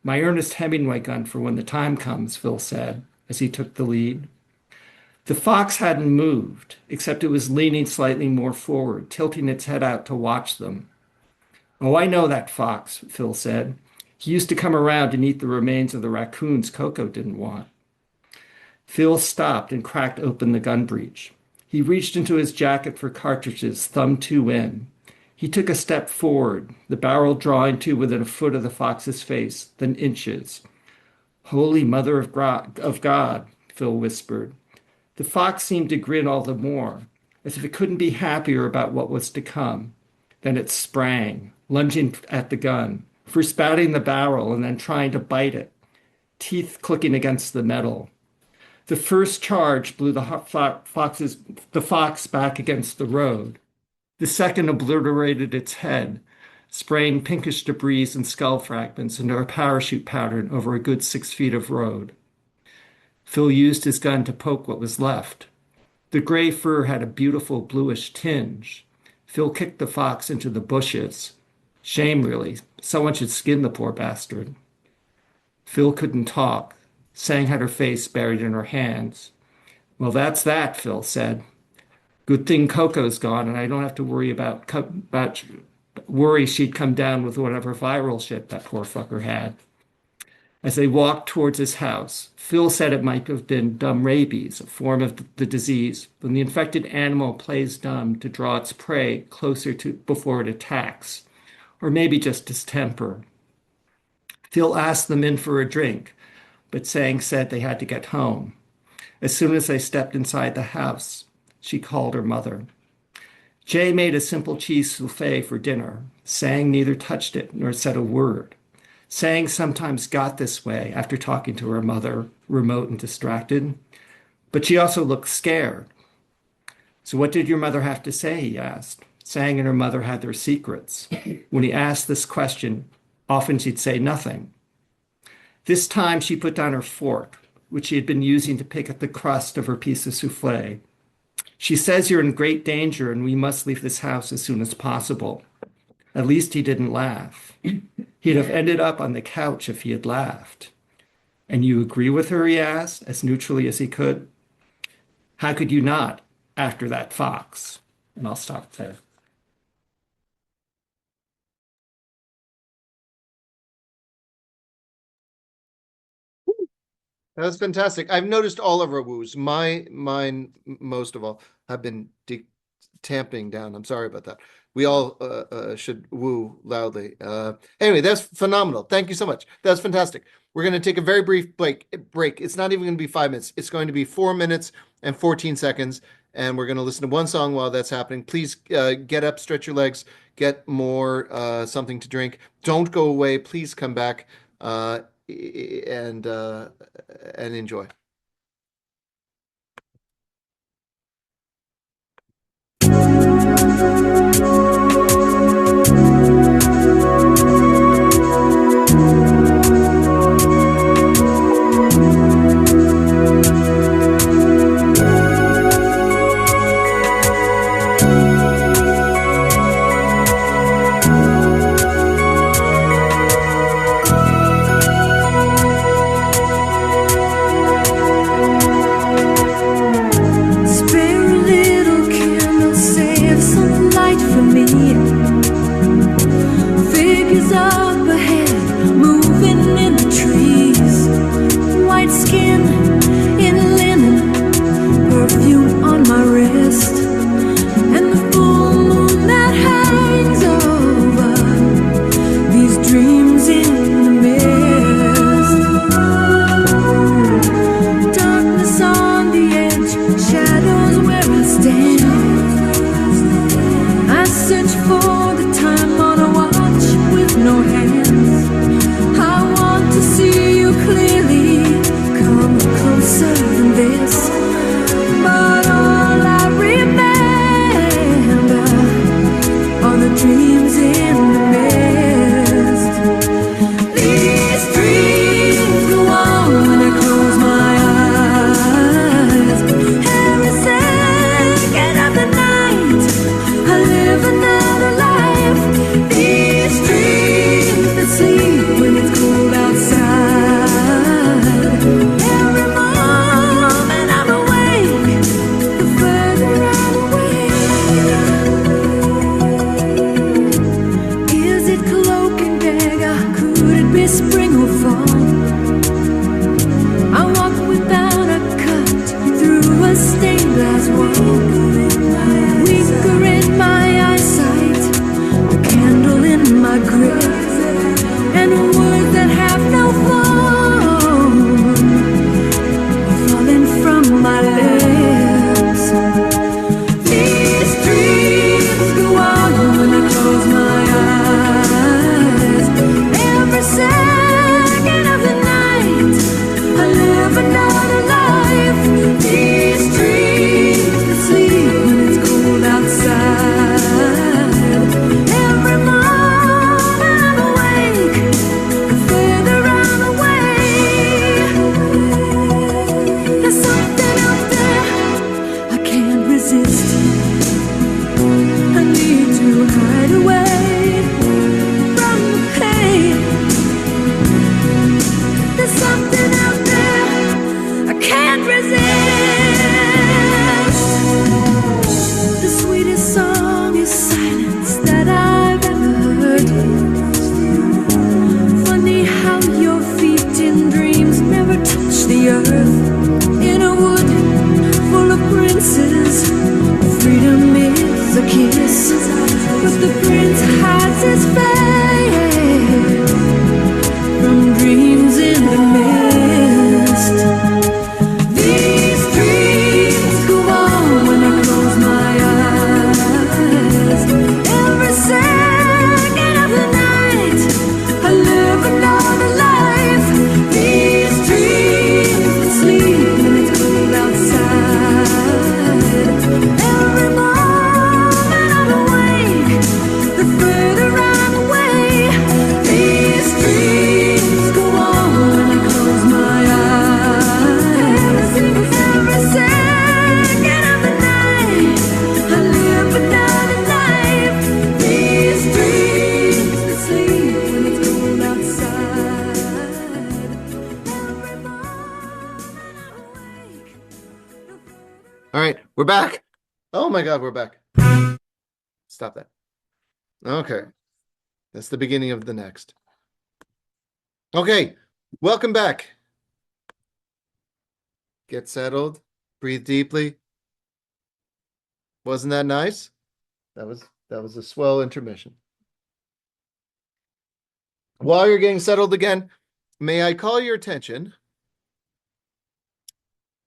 My Ernest Hemingway gun for when the time comes, Phil said, as he took the lead. The fox hadn't moved, except it was leaning slightly more forward, tilting its head out to watch them. Oh, I know that fox, Phil said. He used to come around and eat the remains of the raccoons Coco didn't want. Phil stopped and cracked open the gun breech. He reached into his jacket for cartridges, thumb two in. He took a step forward, the barrel drawing to within a foot of the fox's face, then inches. Holy Mother of God, Phil whispered. The fox seemed to grin all the more, as if it couldn't be happier about what was to come. Then it sprang, lunging at the gun, first batting the barrel and then trying to bite it, teeth clicking against the metal. The first charge blew the fox back against the road. The second obliterated its head, spraying pinkish debris and skull fragments into a parachute pattern over a good 6 feet of road. Phil used his gun to poke what was left. The gray fur had a beautiful bluish tinge. Phil kicked the fox into the bushes. Shame, really. Someone should skin the poor bastard. Phil couldn't talk. Sang had her face buried in her hands. Well, that's that, Phil said. Good thing Coco's gone, and I don't have to worry about she'd come down with whatever viral shit that poor fucker had. As they walked towards his house, Phil said it might have been dumb rabies, a form of the disease, when the infected animal plays dumb to draw its prey closer to before it attacks, or maybe just distemper. Phil asked them in for a drink, but Sang said they had to get home. As soon as they stepped inside the house, she called her mother. Jay made a simple cheese souffle for dinner. Sang neither touched it nor said a word. Sang sometimes got this way after talking to her mother, remote and distracted. But she also looked scared. So what did your mother have to say, he asked. Sang and her mother had their secrets. When he asked this question, often she'd say nothing. This time she put down her fork, which she had been using to pick at the crust of her piece of souffle. She says you're in great danger and we must leave this house as soon as possible. At least he didn't laugh. He'd have ended up on the couch if he had laughed. And you agree with her, he asked, as neutrally as he could. How could you not, after that fox? And I'll stop there. That was fantastic. I've noticed all of our woos. Mine, most of all, have been tamping down. I'm sorry about that. We all should woo loudly. Anyway, that's phenomenal. Thank you so much. That's fantastic. We're going to take a very brief break. It's not even going to be 5 minutes. It's going to be 4 minutes and 14 seconds. And we're going to listen to one song while that's happening. Please get up, stretch your legs, get more something to drink. Don't go away. Please come back and enjoy. Further I'm away. We're back. Oh my God, we're back. Stop that. Okay. That's the beginning of the next. Okay. Welcome back. Get settled. Breathe deeply. Wasn't that nice? That was a swell intermission. While you're getting settled again, may I call your attention?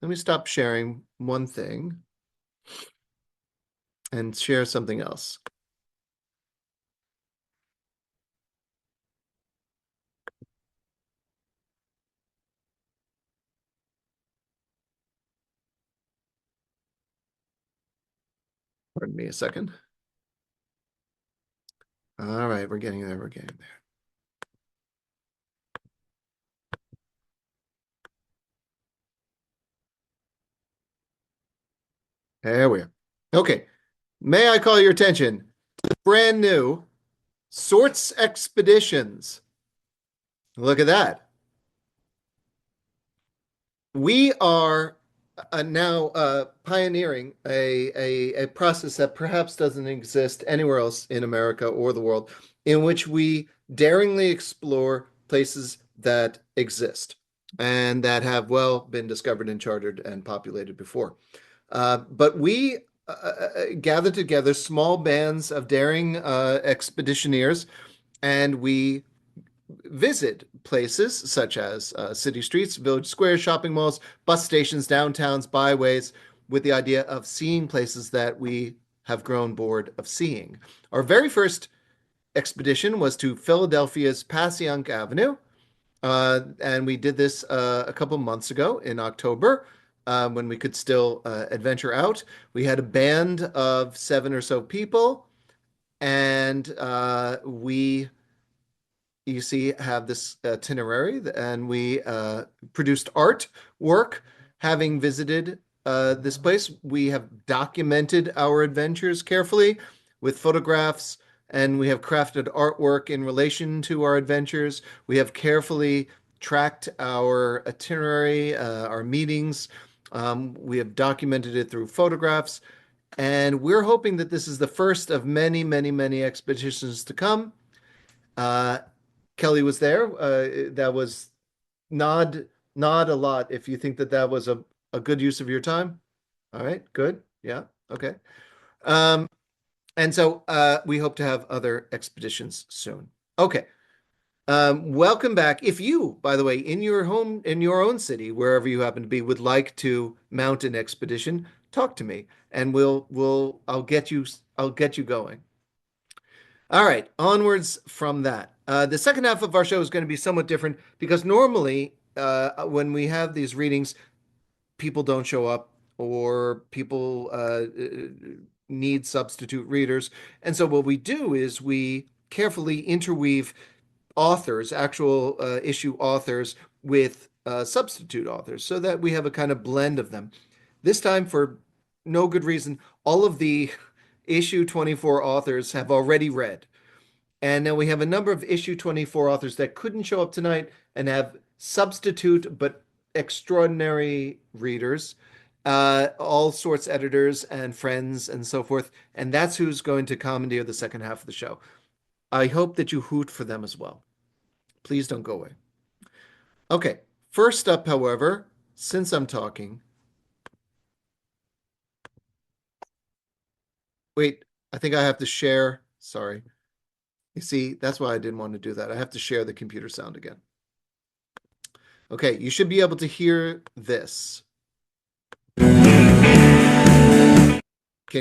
Let me stop sharing one thing and share something else. Pardon me a second. All right, we're getting there. We're getting there. There we are. Okay. May I call your attention to the brand new Sorts Expeditions? Look at that. We are now pioneering a process that perhaps doesn't exist anywhere else in America or the world, in which we daringly explore places that exist and that have, well, been discovered and charted and populated before. But we gather together small bands of daring expeditioneers, and we visit places such as city streets, village squares, shopping malls, bus stations, downtowns, byways, with the idea of seeing places that we have grown bored of seeing. Our very first expedition was to Philadelphia's Passyunk Avenue, and we did this a couple months ago in October, when we could still adventure out. We had a band of 7 or so people, and you see, have this itinerary, and we produced artwork having visited this place. We have documented our adventures carefully with photographs, and we have crafted artwork in relation to our adventures. We have carefully tracked our itinerary, our meetings. We have documented it through photographs, and we're hoping that this is the first of many, many, many expeditions to come. Kelly was there. That was nod a lot if you think that that was a good use of your time. All right, good. Yeah, okay. And so we hope to have other expeditions soon. Okay. Welcome back. If you, by the way, in your home, in your own city, wherever you happen to be, would like to mount an expedition, talk to me, and I'll get you going. All right, onwards from that. The second half of our show is going to be somewhat different because normally when we have these readings, people don't show up or people need substitute readers. And so what we do is we carefully interweave authors, actual issue authors, with substitute authors so that we have a kind of blend of them. This time, for no good reason, all of the issue 24 authors have already read. And now we have a number of issue 24 authors that couldn't show up tonight and have substitute but extraordinary readers, all sorts editors and friends and so forth. And that's who's going to commandeer the second half of the show. I hope that you hoot for them as well. Please don't go away. Okay, first up, however, since I'm talking, wait, I think I have to share. Sorry. You see, that's why I didn't want to do that. I have to share the computer sound again. Okay, you should be able to hear this. Can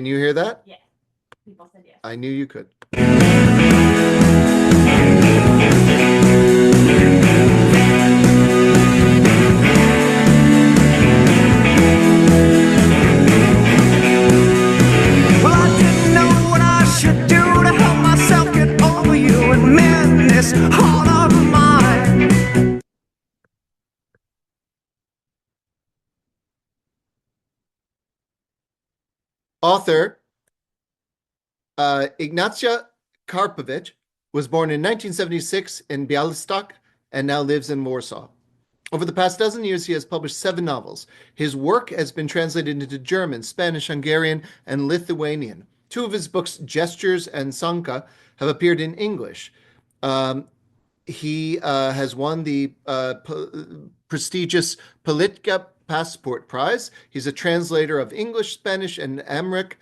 you hear that? Yes. People said yes. I knew you could. Well, I didn't know what I should do to help myself get over you and mend this heart of mine. Author Ignacy Karpowicz was born in 1976 in Białystok and now lives in Warsaw. Over the past dozen years, he has published 7 novels. His work has been translated into German, Spanish, Hungarian, and Lithuanian. 2 of his books, Gestures and Sanka, have appeared in English. He has won the prestigious Politka Passport Prize. He's a translator of English, Spanish, and Amharic.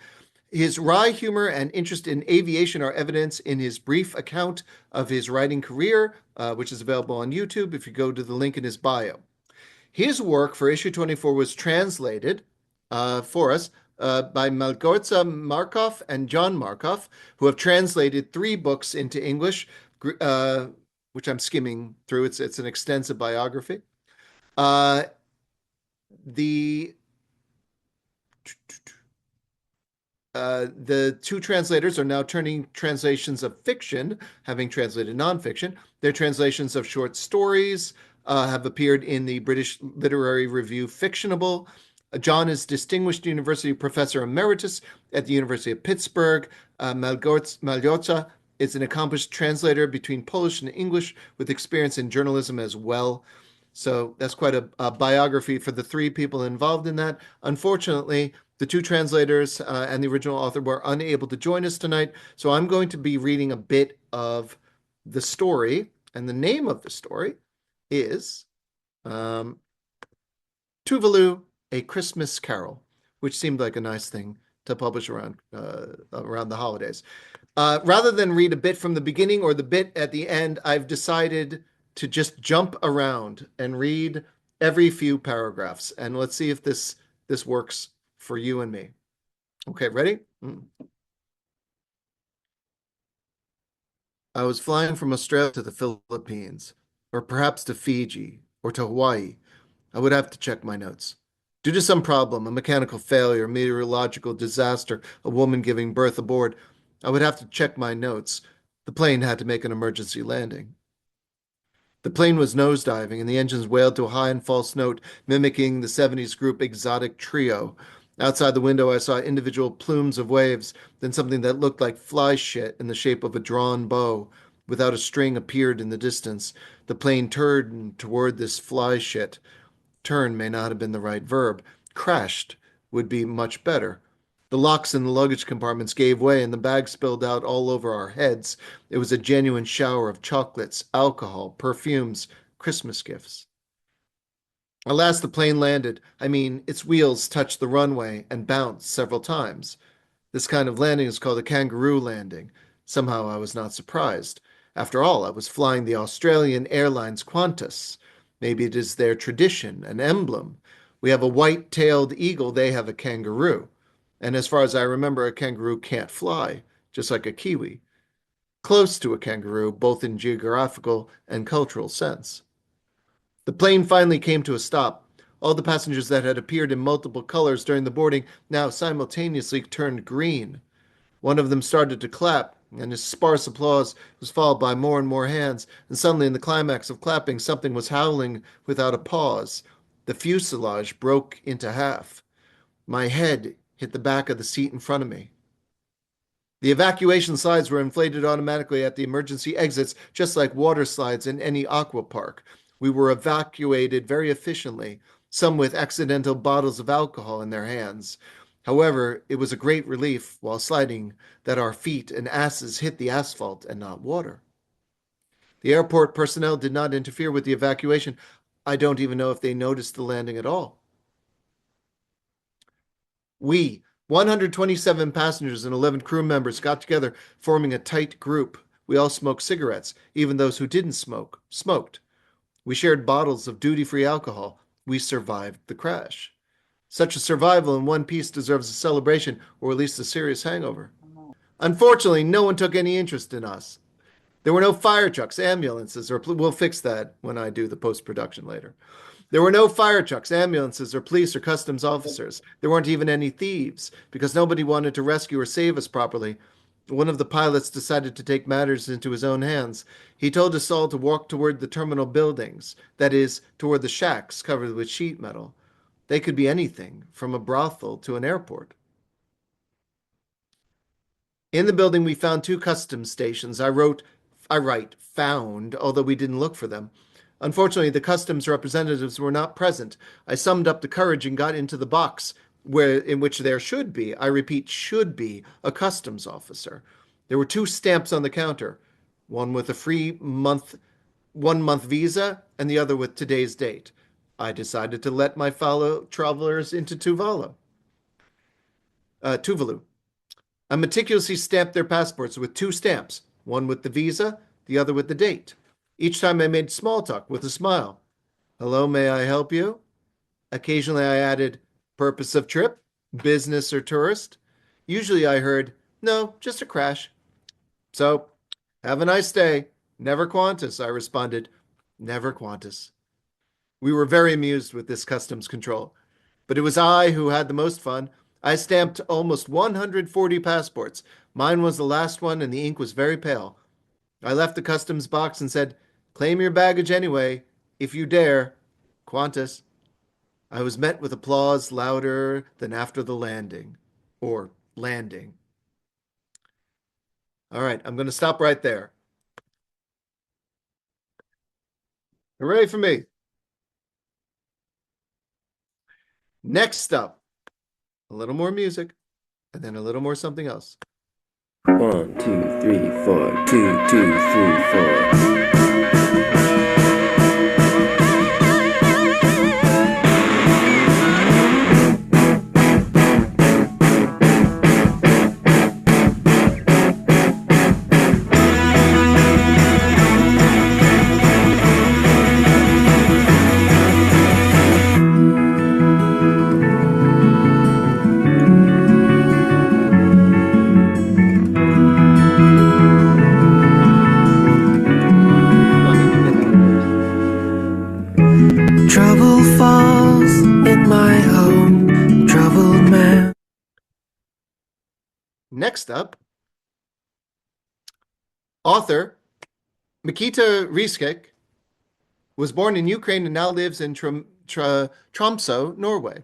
His wry humor and interest in aviation are evidence in his brief account of his writing career, which is available on YouTube if you go to the link in his bio. His work for issue 24 was translated for us by Małgorzata Markoff and John Markoff, who have translated 3 books into English, which I'm skimming through. It's an extensive biography. The 2 translators are now turning translations of fiction, having translated nonfiction. Their translations of short stories have appeared in the British Literary Review Fictionable. John is Distinguished University Professor Emeritus at the University of Pittsburgh. Małgorzata is an accomplished translator between Polish and English with experience in journalism as well. So that's quite a biography for the 3 people involved in that. Unfortunately, the 2 translators and the original author were unable to join us tonight, so I'm going to be reading a bit of the story, and the name of the story is Tuvalu, A Christmas Carol, which seemed like a nice thing to publish around the holidays. Rather than read a bit from the beginning or the bit at the end, I've decided to just jump around and read every few paragraphs, and let's see if this works for you and me. Okay, ready? I was flying from Australia to the Philippines, or perhaps to Fiji, or to Hawaii. I would have to check my notes. Due to some problem, a mechanical failure, meteorological disaster, a woman giving birth aboard, I would have to check my notes. The plane had to make an emergency landing. The plane was nosediving, and the engines wailed to a high and false note, mimicking the 70s group Exotic Trio. Outside the window, I saw individual plumes of waves, then something that looked like fly shit in the shape of a drawn bow, without a string, appeared in the distance. The plane turned toward this fly shit. Turn may not have been the right verb. Crashed would be much better. The locks in the luggage compartments gave way, and the bag spilled out all over our heads. It was a genuine shower of chocolates, alcohol, perfumes, Christmas gifts. Alas, the plane landed. I mean, its wheels touched the runway and bounced several times. This kind of landing is called a kangaroo landing. Somehow I was not surprised. After all, I was flying the Australian Airlines Qantas. Maybe it is their tradition, an emblem. We have a white-tailed eagle, they have a kangaroo. And as far as I remember, a kangaroo can't fly, just like a kiwi. Close to a kangaroo, both in geographical and cultural sense. The plane finally came to a stop. All the passengers that had appeared in multiple colors during the boarding now simultaneously turned green. One of them started to clap, and his sparse applause was followed by more and more hands, and suddenly in the climax of clapping, something was howling without a pause. The fuselage broke into half. My head hit the back of the seat in front of me. The evacuation slides were inflated automatically at the emergency exits, just like water slides in any aqua park. We were evacuated very efficiently, some with accidental bottles of alcohol in their hands. However, it was a great relief while sliding that our feet and asses hit the asphalt and not water. The airport personnel did not interfere with the evacuation. I don't even know if they noticed the landing at all. We, 127 passengers and 11 crew members, got together, forming a tight group. We all smoked cigarettes. Even those who didn't smoke, smoked. We shared bottles of duty-free alcohol. We survived the crash. Such a survival in one piece deserves a celebration, or at least a serious hangover. Unfortunately, no one took any interest in us. There were no fire trucks, ambulances, or we'll fix that when I do the post-production later. There were no fire trucks, ambulances, or police or customs officers. There weren't even any thieves, because nobody wanted to rescue or save us properly. One of the pilots decided to take matters into his own hands. He told us all to walk toward the terminal buildings, that is, toward the shacks covered with sheet metal. They could be anything, from a brothel to an airport. In the building, we found 2 customs stations. I write found, although we didn't look for them. Unfortunately, the customs representatives were not present. I summoned up the courage and got into the box in which there should be, I repeat, should be, a customs officer. There were 2 stamps on the counter, one with a free 1 month visa and the other with today's date. I decided to let my fellow travelers into Tuvalu. I meticulously stamped their passports with 2 stamps, one with the visa, the other with the date. Each time I made small talk with a smile. Hello, may I help you? Occasionally I added, purpose of trip, business or tourist. Usually I heard, no, just a crash. So, have a nice day. Never Qantas, I responded. Never Qantas. We were very amused with this customs control. But it was I who had the most fun. I stamped almost 140 passports. Mine was the last one, and the ink was very pale. I left the customs box and said, claim your baggage anyway, if you dare. Qantas. I was met with applause louder than after the landing. Or landing. All right, I'm going to stop right there. Hooray for me. Next up, a little more music, and then a little more something else. 1, 2, 3, 4. 2, 2, 3, 4. Trouble falls in my home, troubled man. Next up, author Mykyta Ryzhykh was born in Ukraine and now lives in Tromsø, Norway.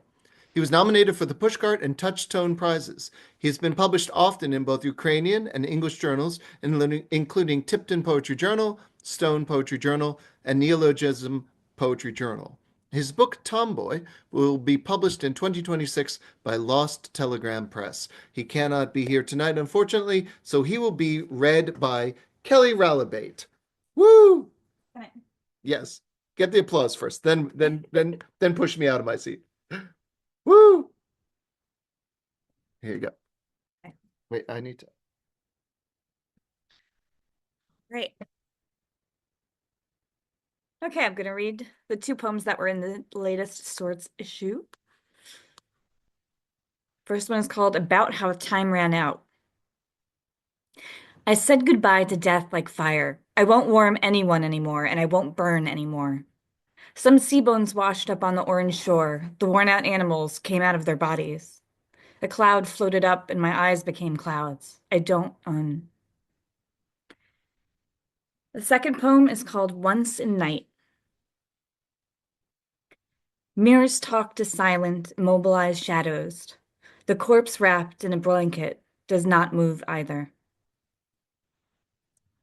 He was nominated for the Pushcart and Touchstone prizes. He has been published often in both Ukrainian and English journals, including Tipton Poetry Journal, Stone Poetry Journal, and Neologism Poetry Journal. His book, Tomboy, will be published in 2026 by Lost Telegram Press. He cannot be here tonight, unfortunately, so he will be read by Kelly Ralabate. Woo! Yes. Get the applause first, then push me out of my seat. Woo! Here you go. Okay. Wait, I need to. Great. Okay, I'm going to read the 2 poems that were in the latest Swords issue. First one is called About How Time Ran Out. I said goodbye to death like fire. I won't warm anyone anymore, and I won't burn anymore. Some sea bones washed up on the orange shore. The worn-out animals came out of their bodies. A cloud floated up, and my eyes became clouds. I don't The second poem is called Once in Night. Mirrors talk to silent, immobilized shadows. The corpse wrapped in a blanket does not move either.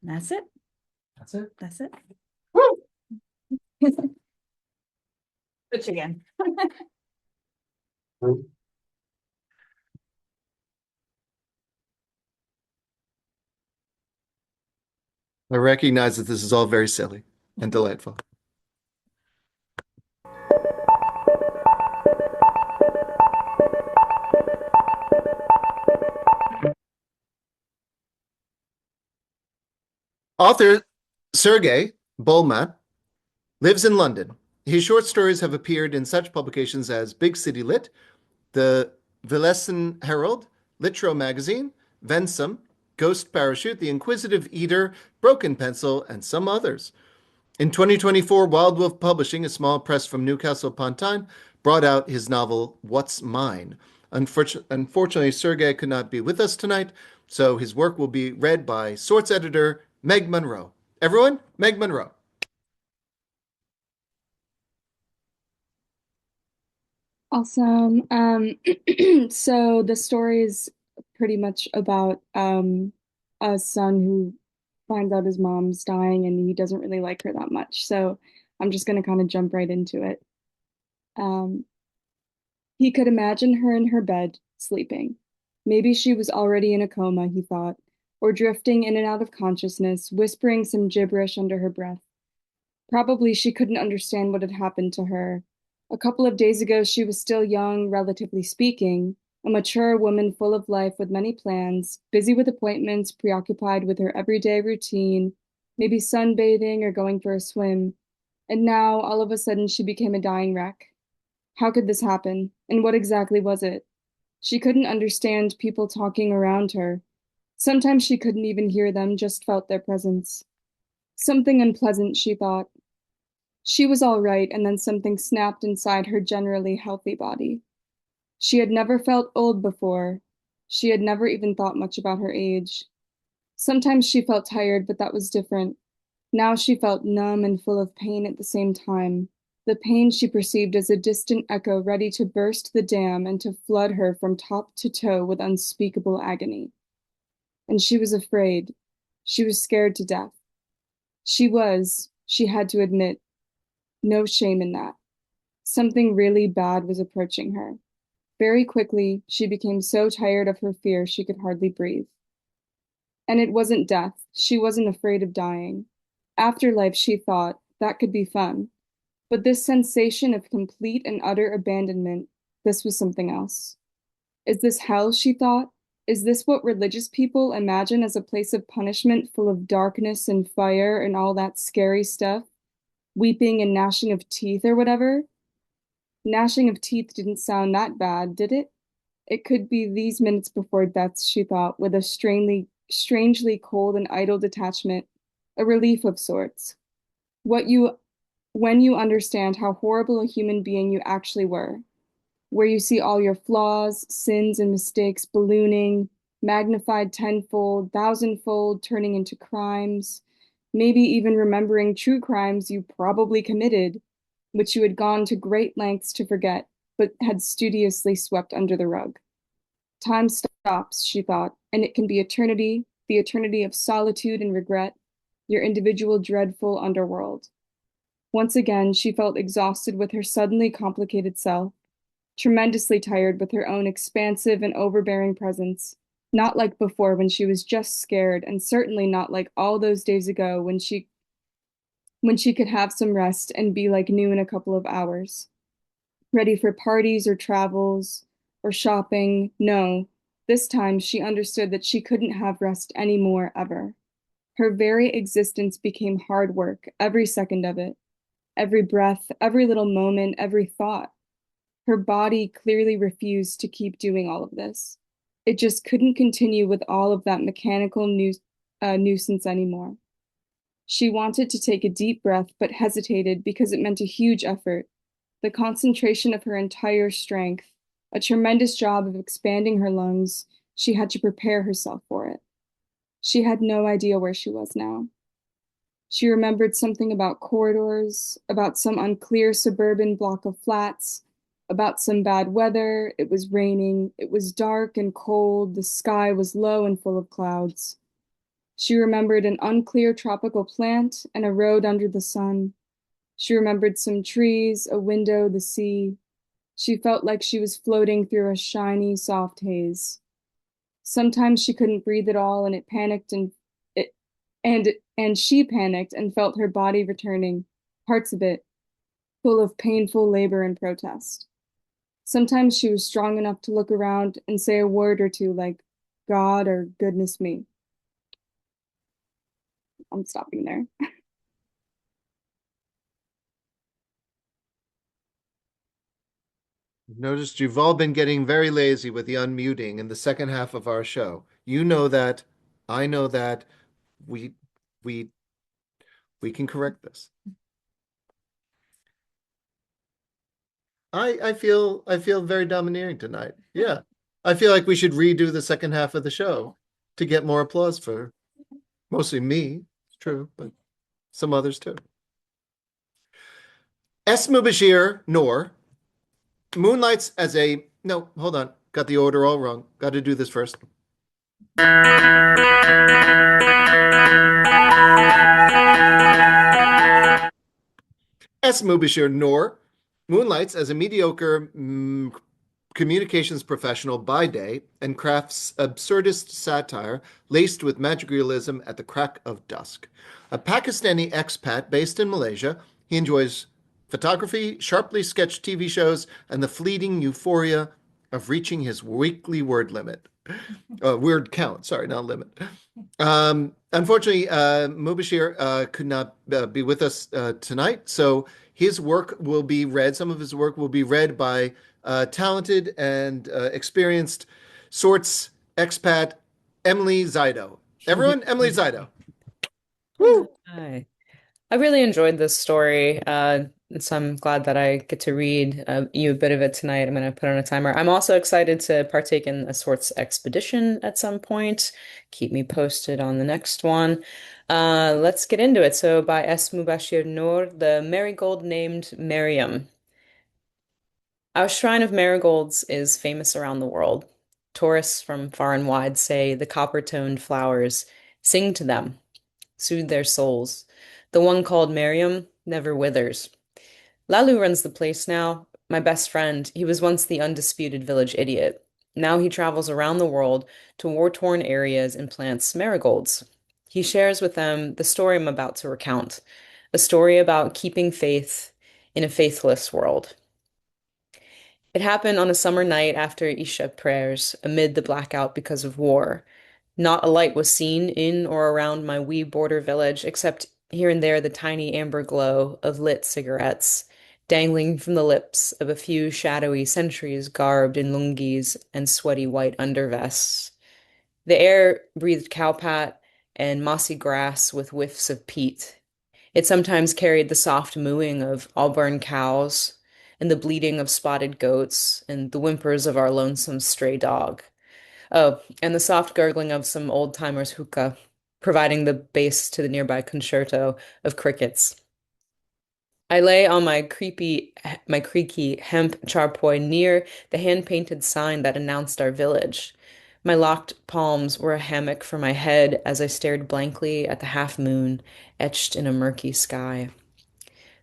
And that's it. That's it. That's it. Woo! Switch again. I recognize that this is all very silly and delightful. Author Sergey Bolmat lives in London. His short stories have appeared in such publications as Big City Lit, the Villesen Herald, Litro Magazine, Vensum, Ghost Parachute, The Inquisitive Eater, Broken Pencil, and some others. In 2024, Wild Wolf Publishing, a small press from Newcastle upon Tyne, brought out his novel, What's Mine? Unfortunately, Sergey could not be with us tonight, so his work will be read by Sorts editor Meg Munro. Everyone, Meg Munro. Awesome. So the story is pretty much about a son who finds out his mom's dying and he doesn't really like her that much. So I'm just going to kind of jump right into it. Um, he could imagine her in her bed, sleeping. Maybe she was already in a coma, he thought, or drifting in and out of consciousness, whispering some gibberish under her breath. Probably she couldn't understand what had happened to her. A couple of days ago, she was still young, relatively speaking, a mature woman full of life with many plans, busy with appointments, preoccupied with her everyday routine, maybe sunbathing or going for a swim. And now, all of a sudden, she became a dying wreck. How could this happen? And what exactly was it? She couldn't understand people talking around her. Sometimes she couldn't even hear them, just felt their presence. Something unpleasant, she thought. She was all right, and then something snapped inside her generally healthy body. She had never felt old before. She had never even thought much about her age. Sometimes she felt tired, but that was different. Now she felt numb and full of pain at the same time. The pain she perceived as a distant echo ready to burst the dam and to flood her from top to toe with unspeakable agony. And she was afraid. She was scared to death. She had to admit, no shame in that. Something really bad was approaching her. Very quickly, she became so tired of her fear she could hardly breathe. And it wasn't death. She wasn't afraid of dying. Afterlife, she thought, that could be fun. But this sensation of complete and utter abandonment, this was something else. Is this hell, she thought? Is this what religious people imagine as a place of punishment full of darkness and fire and all that scary stuff? Weeping and gnashing of teeth or whatever? Gnashing of teeth didn't sound that bad, did it? It could be these minutes before death, she thought, with a strangely cold and idle detachment, a relief of sorts. When you understand how horrible a human being you actually were, where you see all your flaws, sins, and mistakes ballooning, magnified tenfold, thousandfold, turning into crimes, maybe even remembering true crimes you probably committed, which you had gone to great lengths to forget, but had studiously swept under the rug. Time stops, she thought, and it can be eternity, the eternity of solitude and regret, your individual dreadful underworld. Once again, she felt exhausted with her suddenly complicated self, tremendously tired with her own expansive and overbearing presence, not like before when she was just scared, and certainly not like all those days ago when she could have some rest and be like new in a couple of hours. Ready for parties or travels or shopping. No, this time she understood that she couldn't have rest anymore ever. Her very existence became hard work, every second of it, every breath, every little moment, every thought. Her body clearly refused to keep doing all of this. It just couldn't continue with all of that mechanical nuisance anymore. She wanted to take a deep breath, but hesitated because it meant a huge effort, the concentration of her entire strength, a tremendous job of expanding her lungs. She had to prepare herself for it. She had no idea where she was now. She remembered something about corridors, about some unclear suburban block of flats, about some bad weather. It was raining. It was dark and cold. The sky was low and full of clouds. She remembered an unclear tropical plant and a road under the sun. She remembered some trees, a window, the sea. She felt like she was floating through a shiny, soft haze. Sometimes she couldn't breathe at all, and she panicked and felt her body returning, parts of it, full of painful labor and protest. Sometimes she was strong enough to look around and say a word or two like, God or goodness me. I'm stopping there. Noticed you've all been getting very lazy with the unmuting in the second half of our show. You know that. I know that. We we can correct this. I feel very domineering tonight. Yeah. I feel like we should redo the second half of the show to get more applause for mostly me. It's true, but some others too. Mubashir, Noor, moonlights as a no, hold on. Got the order all wrong. Got to do this first. as Mubashir, Noor moonlights as a mediocre communications professional by day and crafts absurdist satire laced with magic realism at the crack of dusk. A Pakistani expat based in Malaysia, he enjoys photography, sharply sketched TV shows, and the fleeting euphoria of reaching his weekly word limit. Word count, sorry, not limit. Unfortunately, Mubashir could not be with us tonight, so his work will be read, some of his work will be read by talented and experienced sorts expat Emily Zido. Everyone, Emily Zido. Woo! Hi. I really enjoyed this story, so I'm glad that I get to read you a bit of it tonight. I'm going to put on a timer. I'm also excited to partake in a sorts expedition at some point. Keep me posted on the next one. Let's get into it. So by S. Mubashir Noor, the marigold named Miriam. Our shrine of marigolds is famous around the world. Tourists from far and wide say the copper-toned flowers sing to them, soothe their souls. The one called Miriam never withers. Lalu runs the place now. My best friend, he was once the undisputed village idiot. Now he travels around the world to war-torn areas and plants marigolds. He shares with them the story I'm about to recount, a story about keeping faith in a faithless world. It happened on a summer night after Isha prayers, amid the blackout because of war. Not a light was seen in or around my wee border village, except here and there the tiny amber glow of lit cigarettes, dangling from the lips of a few shadowy sentries garbed in lungis and sweaty white undervests. The air breathed cowpat and mossy grass with whiffs of peat. It sometimes carried the soft mooing of Auburn cows, and the bleating of spotted goats, and the whimpers of our lonesome stray dog. Oh, and the soft gurgling of some old-timers hookah, providing the bass to the nearby concerto of crickets. I lay on my creaky hemp charpoy near the hand-painted sign that announced our village. My locked palms were a hammock for my head as I stared blankly at the half moon etched in a murky sky.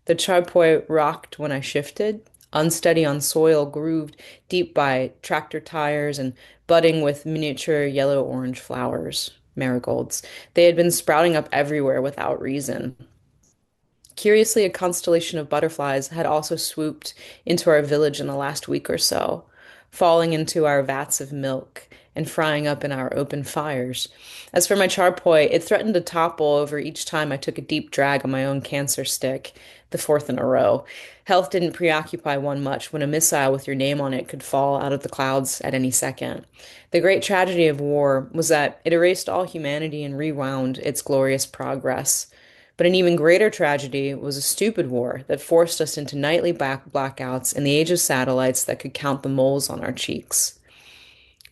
The charpoy rocked when I shifted, unsteady on soil grooved deep by tractor tires and budding with miniature yellow-orange flowers, marigolds. They had been sprouting up everywhere without reason. Curiously, a constellation of butterflies had also swooped into our village in the last week or so, falling into our vats of milk and frying up in our open fires. As for my charpoy, it threatened to topple over each time I took a deep drag on my own cancer stick, the fourth in a row. Health didn't preoccupy one much when a missile with your name on it could fall out of the clouds at any second. The great tragedy of war was that it erased all humanity and rewound its glorious progress. But an even greater tragedy was a stupid war that forced us into nightly blackouts in the age of satellites that could count the moles on our cheeks.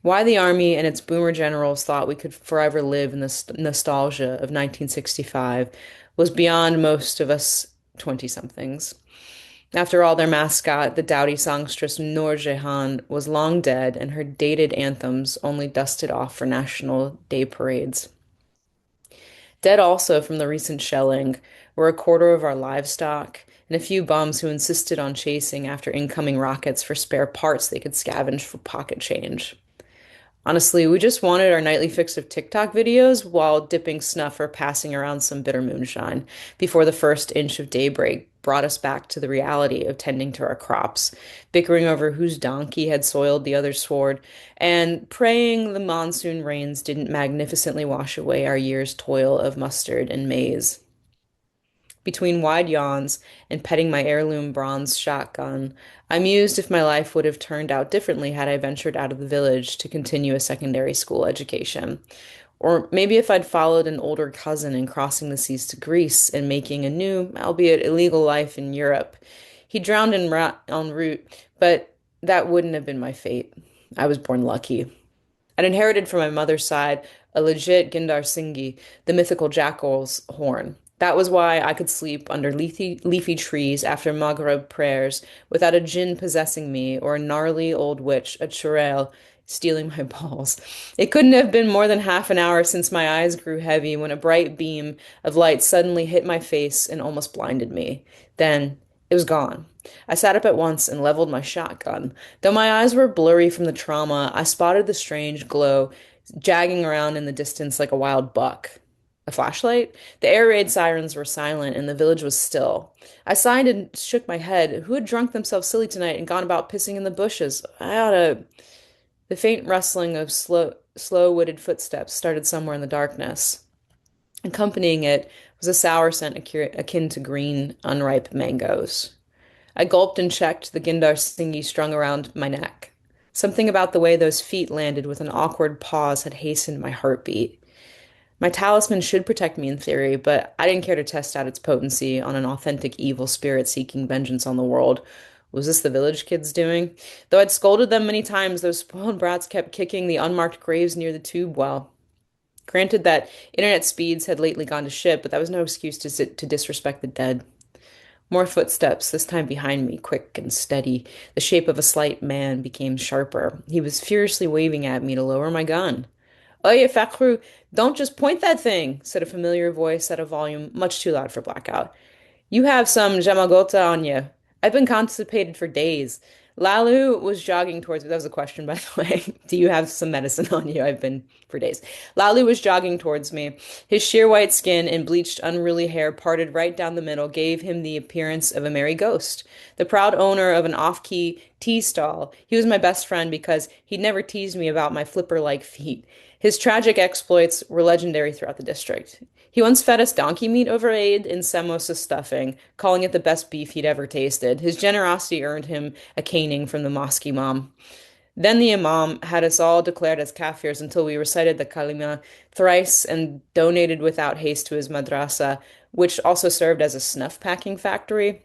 Why the army and its boomer generals thought we could forever live in the nostalgia of 1965 was beyond most of us 20-somethings. After all, their mascot, the dowdy songstress Noor Jehan, was long dead, and her dated anthems only dusted off for National Day parades. Dead also from the recent shelling were a quarter of our livestock and a few bums who insisted on chasing after incoming rockets for spare parts they could scavenge for pocket change. Honestly, we just wanted our nightly fix of TikTok videos while dipping snuff or passing around some bitter moonshine before the first inch of daybreak brought us back to the reality of tending to our crops, bickering over whose donkey had soiled the other's sword, and praying the monsoon rains didn't magnificently wash away our year's toil of mustard and maize. Between wide yawns and petting my heirloom bronze shotgun, I mused if my life would have turned out differently had I ventured out of the village to continue a secondary school education. Or maybe if I'd followed an older cousin in crossing the seas to Greece and making a new, albeit illegal life in Europe. He drowned en route, but that wouldn't have been my fate. I was born lucky. I'd inherited from my mother's side a legit Gindar Singhi, the mythical jackal's horn. That was why I could sleep under leafy trees after Maghrib prayers without a jinn possessing me or a gnarly old witch, a churel, stealing my balls. It couldn't have been more than half an hour since my eyes grew heavy when a bright beam of light suddenly hit my face and almost blinded me. Then, It was gone. I sat up at once and leveled my shotgun. Though my eyes were blurry from the trauma, I spotted the strange glow jagging around in the distance like a wild buck. A flashlight? The air raid sirens were silent and the village was still. I sighed and shook my head. Who had drunk themselves silly tonight and gone about pissing in the bushes? I oughta. The faint rustling of slow-witted footsteps started somewhere in the darkness. Accompanying it was a sour scent akin to green, unripe mangoes. I gulped and checked the Gindar Singhi strung around my neck. Something about the way those feet landed with an awkward pause had hastened my heartbeat. My talisman should protect me in theory, but I didn't care to test out its potency on an authentic evil spirit seeking vengeance on the world. Was this the village kids doing? Though I'd scolded them many times, those spoiled brats kept kicking the unmarked graves near the tube well. Granted that internet speeds had lately gone to shit, but that was no excuse to disrespect the dead. More footsteps, this time behind me, quick and steady. The shape of a slight man became sharper. He was furiously waving at me to lower my gun. Oye, Fakhru, don't just point that thing, said a familiar voice at a volume much too loud for blackout. You have some jamagota on you. I've been constipated for days. Lalu was jogging towards me. That was a question, by the way. Do you have some medicine on you? I've been for days. Lalu was jogging towards me. His sheer white skin and bleached, unruly hair parted right down the middle gave him the appearance of a merry ghost. The proud owner of an off-key tea stall. He was my best friend because he'd never teased me about my flipper-like feet. His tragic exploits were legendary throughout the district. He once fed us donkey meat overlaid in samosa stuffing, calling it the best beef he'd ever tasted. His generosity earned him a caning from the mosque imam. Then the imam had us all declared as kafirs until we recited the kalima thrice and donated without haste to his madrasa, which also served as a snuff packing factory.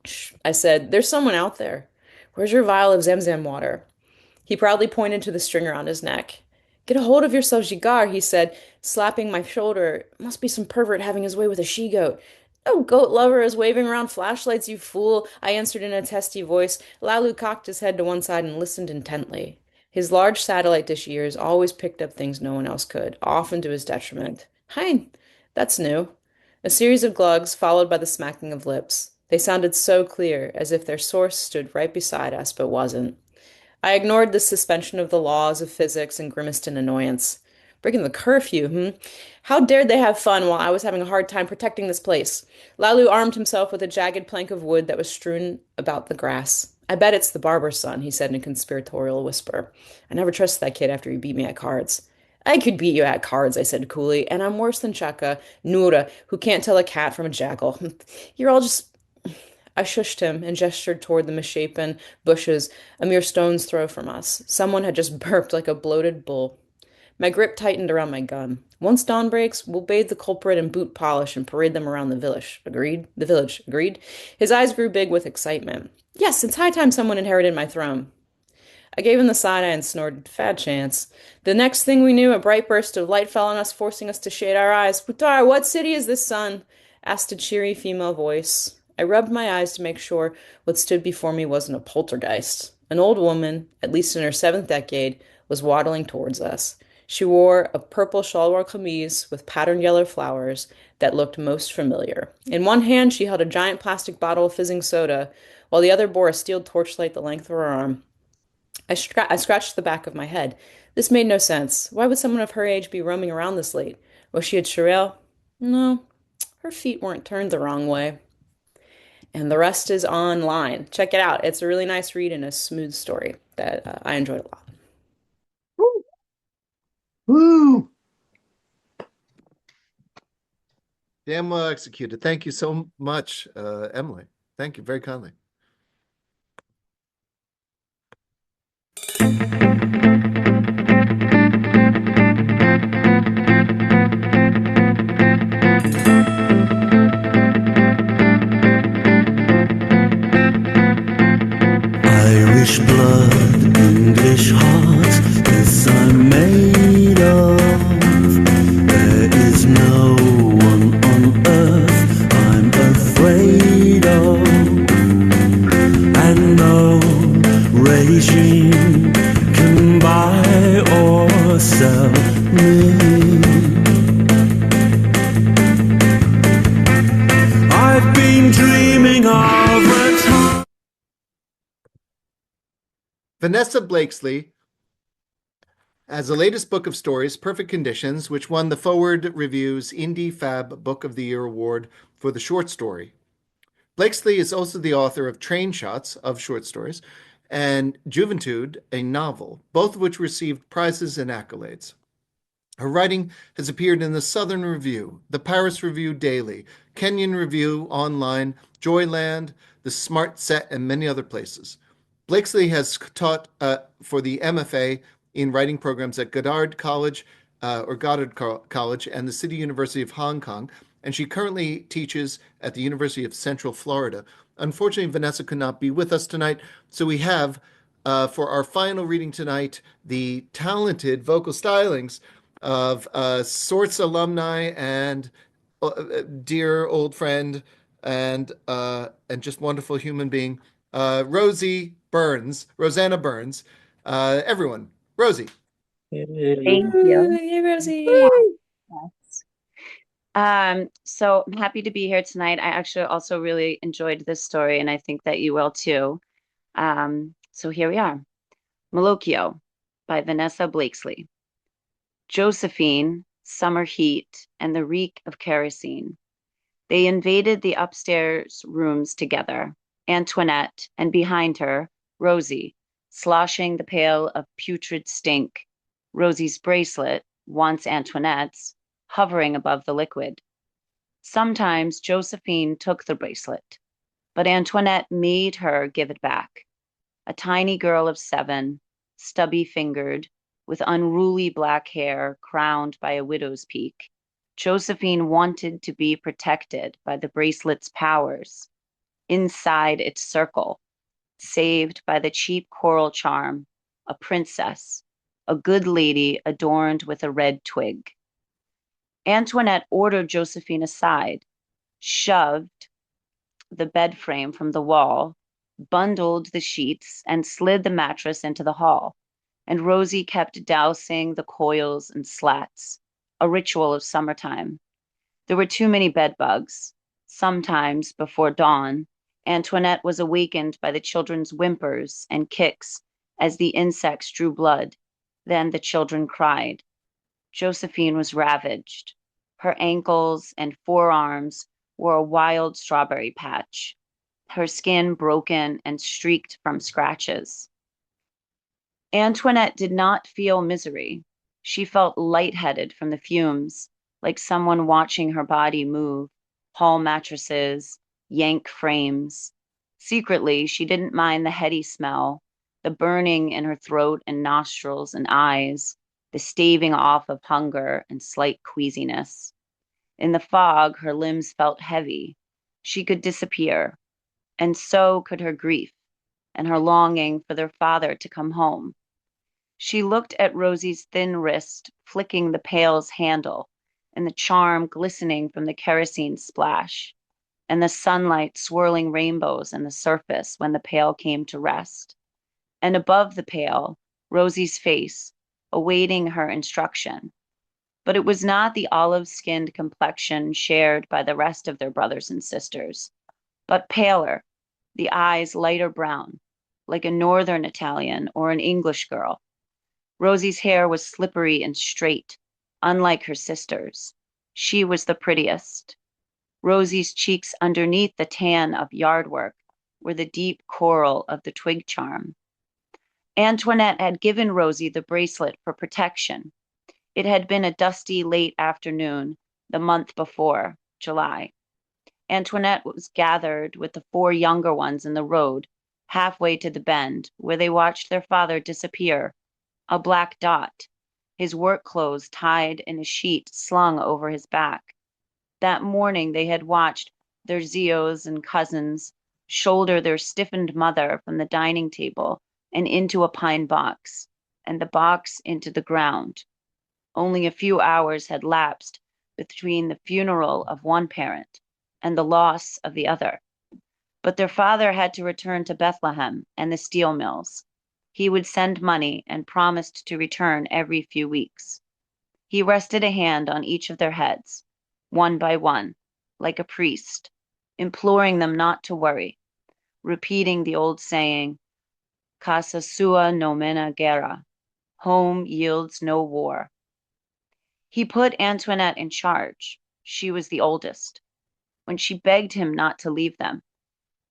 Shh, I said, there's someone out there. Where's your vial of Zamzam water? He proudly pointed to the string around his neck. Get a hold of yourself, Jigar, he said, slapping my shoulder. Must be some pervert having his way with a she-goat. No goat lover is waving around flashlights, you fool, I answered in a testy voice. Lalu cocked his head to one side and listened intently. His large satellite dish ears always picked up things no one else could, often to his detriment. Hein, that's new. A series of glugs, followed by the smacking of lips. They sounded so clear, as if their source stood right beside us, but wasn't. I ignored the suspension of the laws of physics and grimaced in annoyance. Breaking the curfew, How dared they have fun while I was having a hard time protecting this place? Lalu armed himself with a jagged plank of wood that was strewn about the grass. I bet it's the barber's son, he said in a conspiratorial whisper. I never trusted that kid after he beat me at cards. I could beat you at cards, I said coolly, and I'm worse than Chaka, Noor, who can't tell a cat from a jackal. You're all just... I shushed him and gestured toward the misshapen bushes a mere stone's throw from us. Someone had just burped like a bloated bull. My grip tightened around my gun. Once dawn breaks, we'll bathe the culprit in boot polish and parade them around the village. Agreed? The village. Agreed? His eyes grew big with excitement. Yes, it's high time someone inherited my throne. I gave him the side eye and snorted, fat chance. The next thing we knew, a bright burst of light fell on us, forcing us to shade our eyes. Putar, what city is this, son? Asked a cheery female voice. I rubbed my eyes to make sure what stood before me wasn't a poltergeist. An old woman, at least in her 7th decade, was waddling towards us. She wore a purple shalwar kameez with patterned yellow flowers that looked most familiar. In one hand, she held a giant plastic bottle of fizzing soda, while the other bore a steel torchlight the length of her arm. I scratched the back of my head. This made no sense. Why would someone of her age be roaming around this late? Was she a Shirel? No, her feet weren't turned the wrong way. And the rest is online. Check it out. It's a really nice read and a smooth story that I enjoyed a lot. Woo! Damn well executed. Thank you so much, Emily. Thank you very kindly. Irish blood, English heart, this I'm made of. There is no one on earth I'm afraid of, and no regime can buy or sell me. I've been dreaming of Vanessa Blakeslee has the latest book of stories, Perfect Conditions, which won the Forward Review's Indie Fab Book of the Year award for the short story. Blakeslee is also the author of Train Shots of short stories and Juventude, a novel, both of which received prizes and accolades. Her writing has appeared in the Southern Review, the Paris Review Daily, Kenyon Review Online, Joyland, the Smart Set, and many other places. Blakeslee has taught for the MFA in writing programs at Goddard College and the City University of Hong Kong, and she currently teaches at the University of Central Florida. Unfortunately, Vanessa could not be with us tonight, so we have, for our final reading tonight, the talented vocal stylings of SORTES alumni and dear old friend and just wonderful human being, Rosanna Byrnes. Everyone, Rosie. Thank you. Hey, Rosie. Yes. So I'm happy to be here tonight. I actually also really enjoyed this story, and I think that you will too. So here we are. Malocchio by Vanessa Blakeslee. Josephine, summer heat, and the reek of kerosene. They invaded the upstairs rooms together, Antoinette, and behind her, Rosie, sloshing the pail of putrid stink, Rosie's bracelet, once Antoinette's, hovering above the liquid. Sometimes Josephine took the bracelet, but Antoinette made her give it back. A tiny girl of 7, stubby-fingered, with unruly black hair crowned by a widow's peak, Josephine wanted to be protected by the bracelet's powers, inside its circle, saved by the cheap coral charm, a princess, a good lady adorned with a red twig. Antoinette ordered Josephine aside, shoved the bed frame from the wall, bundled the sheets, and slid the mattress into the hall. And Rosie kept dousing the coils and slats, a ritual of summertime. There were too many bed bugs. Sometimes, before dawn, Antoinette was awakened by the children's whimpers and kicks as the insects drew blood. Then the children cried. Josephine was ravaged. Her ankles and forearms were a wild strawberry patch, her skin broken and streaked from scratches. Antoinette did not feel misery. She felt lightheaded from the fumes, like someone watching her body move, haul mattresses, yank frames. Secretly, she didn't mind the heady smell, the burning in her throat and nostrils and eyes, the staving off of hunger and slight queasiness. In the fog, her limbs felt heavy. She could disappear, and so could her grief and her longing for their father to come home. She looked at Rosie's thin wrist, flicking the pail's handle, and the charm glistening from the kerosene splash, and the sunlight swirling rainbows on the surface when the pail came to rest. And above the pail, Rosie's face, awaiting her instruction. But it was not the olive-skinned complexion shared by the rest of their brothers and sisters, but paler, the eyes lighter brown, like a northern Italian or an English girl. Rosie's hair was slippery and straight, unlike her sister's. She was the prettiest. Rosie's cheeks underneath the tan of yard work were the deep coral of the twig charm. Antoinette had given Rosie the bracelet for protection. It had been a dusty late afternoon, the month before, July. Antoinette was gathered with the 4 younger ones in the road, halfway to the bend, where they watched their father disappear, a black dot, his work clothes tied in a sheet slung over his back. That morning they had watched their Zios and cousins shoulder their stiffened mother from the dining table and into a pine box, and the box into the ground. Only a few hours had lapsed between the funeral of one parent and the loss of the other. But their father had to return to Bethlehem and the steel mills. He would send money and promised to return every few weeks. He rested a hand on each of their heads, one by one, like a priest, imploring them not to worry, repeating the old saying, Casa sua nomina guerra. Home yields no war. He put Antoinette in charge. She was the oldest. When she begged him not to leave them,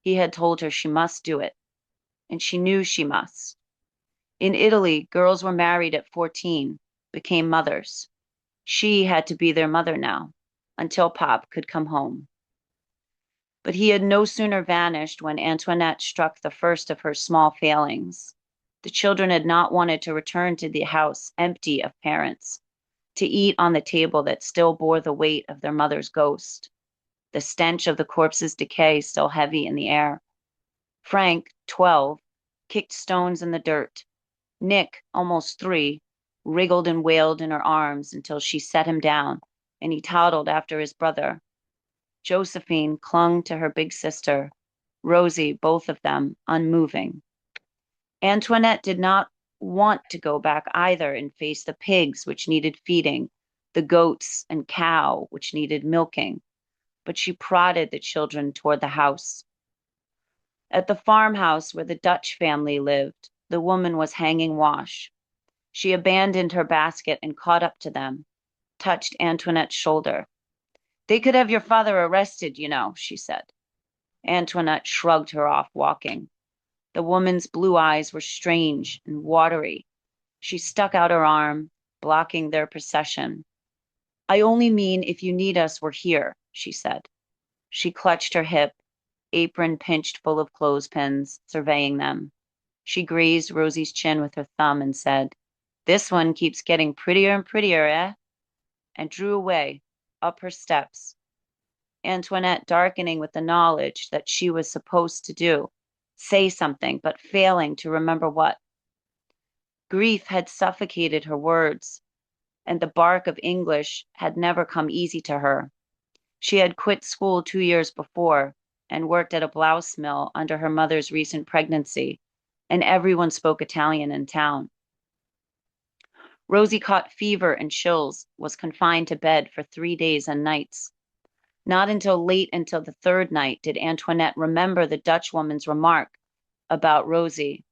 he had told her she must do it, and she knew she must. In Italy, girls were married at 14, became mothers. She had to be their mother now, until Pop could come home. But he had no sooner vanished when Antoinette struck the first of her small failings. The children had not wanted to return to the house empty of parents, to eat on the table that still bore the weight of their mother's ghost, the stench of the corpse's decay still heavy in the air. Frank, 12, kicked stones in the dirt. Nick, almost 3, wriggled and wailed in her arms until she set him down, and he toddled after his brother. Josephine clung to her big sister, Rosie, both of them, unmoving. Antoinette did not want to go back either and face the pigs which needed feeding, the goats and cow which needed milking, but she prodded the children toward the house. At the farmhouse where the Dutch family lived, the woman was hanging wash. She abandoned her basket and caught up to them, touched Antoinette's shoulder. "They could have your father arrested, you know," she said. Antoinette shrugged her off, walking. The woman's blue eyes were strange and watery. She stuck out her arm, blocking their procession. "I only mean if you need us, we're here," she said. She clutched her hip, apron pinched full of clothespins, surveying them. She grazed Rosie's chin with her thumb and said, "This one keeps getting prettier and prettier, eh?" and drew away, up her steps. Antoinette darkening with the knowledge that she was supposed to do, say something, but failing to remember what. Grief had suffocated her words, and the bark of English had never come easy to her. She had quit school 2 years before and worked at a blouse mill under her mother's recent pregnancy, and everyone spoke Italian in town. Rosie caught fever and chills, was confined to bed for 3 days and nights. Not until late into the third night did Antoinette remember the Dutch woman's remark about Rosie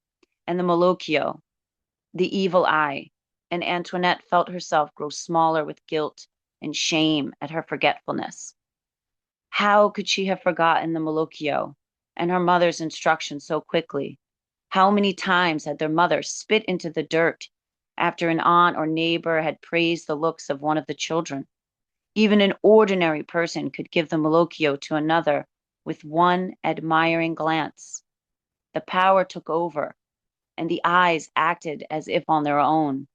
and the Malocchio, the evil eye, and Antoinette felt herself grow smaller with guilt and shame at her forgetfulness. How could she have forgotten the Malocchio and her mother's instructions so quickly? How many times had their mother spit into the dirt after an aunt or neighbor had praised the looks of one of the children? Even an ordinary person could give the Malocchio to another with one admiring glance. The power took over, and the eyes acted as if on their own,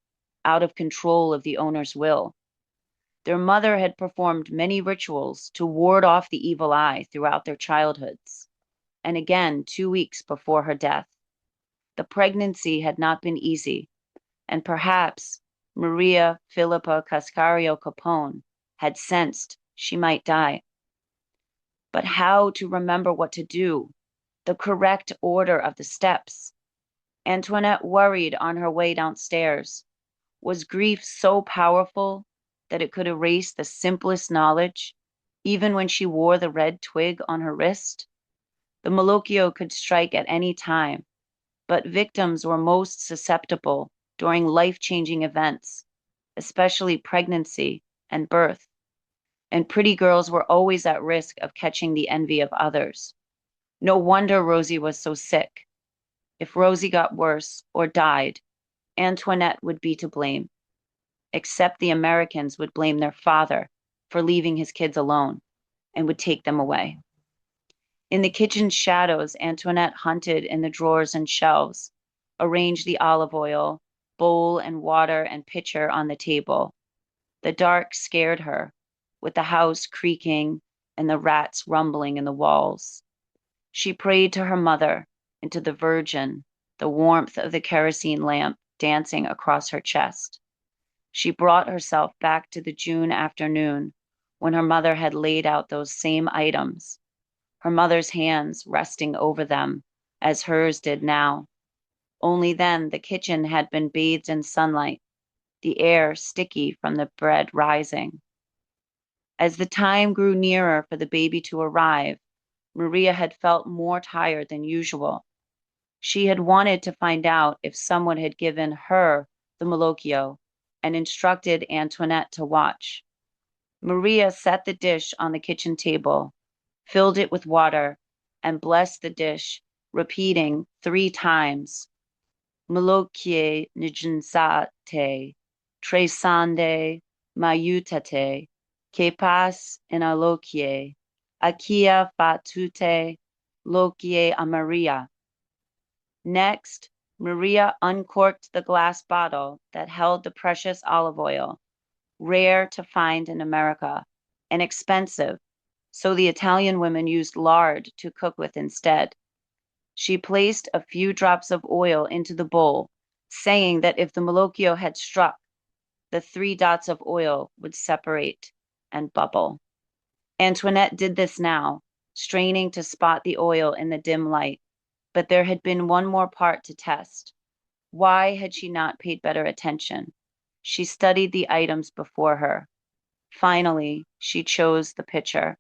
out of control of the owner's will. Their mother had performed many rituals to ward off the evil eye throughout their childhoods, and again 2 weeks before her death. The pregnancy had not been easy, and perhaps Maria Philippa Cascario Capone had sensed she might die. But how to remember what to do, the correct order of the steps? Antoinette worried on her way downstairs. Was grief so powerful that it could erase the simplest knowledge, even when she wore the red twig on her wrist? The Malocchio could strike at any time, but victims were most susceptible during life-changing events, especially pregnancy and birth. And pretty girls were always at risk of catching the envy of others. No wonder Rosie was so sick. If Rosie got worse or died, Antoinette would be to blame. Except the Americans would blame their father for leaving his kids alone and would take them away. In the kitchen's shadows, Antoinette hunted in the drawers and shelves, arranged the olive oil, bowl and water and pitcher on the table. The dark scared her, with the house creaking and the rats rumbling in the walls. She prayed to her mother and to the Virgin, the warmth of the kerosene lamp dancing across her chest. She brought herself back to the June afternoon when her mother had laid out those same items, her mother's hands resting over them as hers did now. Only then the kitchen had been bathed in sunlight, the air sticky from the bread rising. As the time grew nearer for the baby to arrive, Maria had felt more tired than usual. She had wanted to find out if someone had given her the Malocchio and instructed Antoinette to watch. Maria set the dish on the kitchen table, filled it with water, and blessed the dish, repeating 3 times, Malocchie nijnsate, tresande, mayutate, que pas in alocchie, akia fatute, lochie a Maria. Next, Maria uncorked the glass bottle that held the precious olive oil, rare to find in America and expensive, so the Italian women used lard to cook with instead. She placed a few drops of oil into the bowl, saying that if the Malocchio had struck, the 3 dots of oil would separate and bubble. Antoinette did this now, straining to spot the oil in the dim light, but there had been one more part to test. Why had she not paid better attention? She studied the items before her. Finally, she chose the pitcher.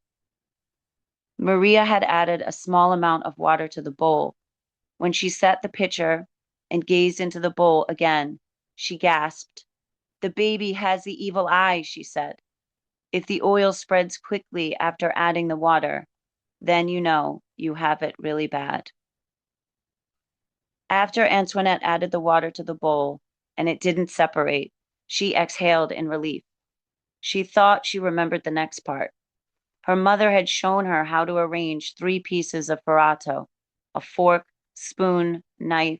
Maria had added a small amount of water to the bowl. When she set the pitcher and gazed into the bowl again, she gasped. "The baby has the evil eye," she said. "If the oil spreads quickly after adding the water, then you know you have it really bad." After Antoinette added the water to the bowl and it didn't separate, she exhaled in relief. She thought she remembered the next part. Her mother had shown her how to arrange 3 pieces of ferrato, a fork, spoon, knife,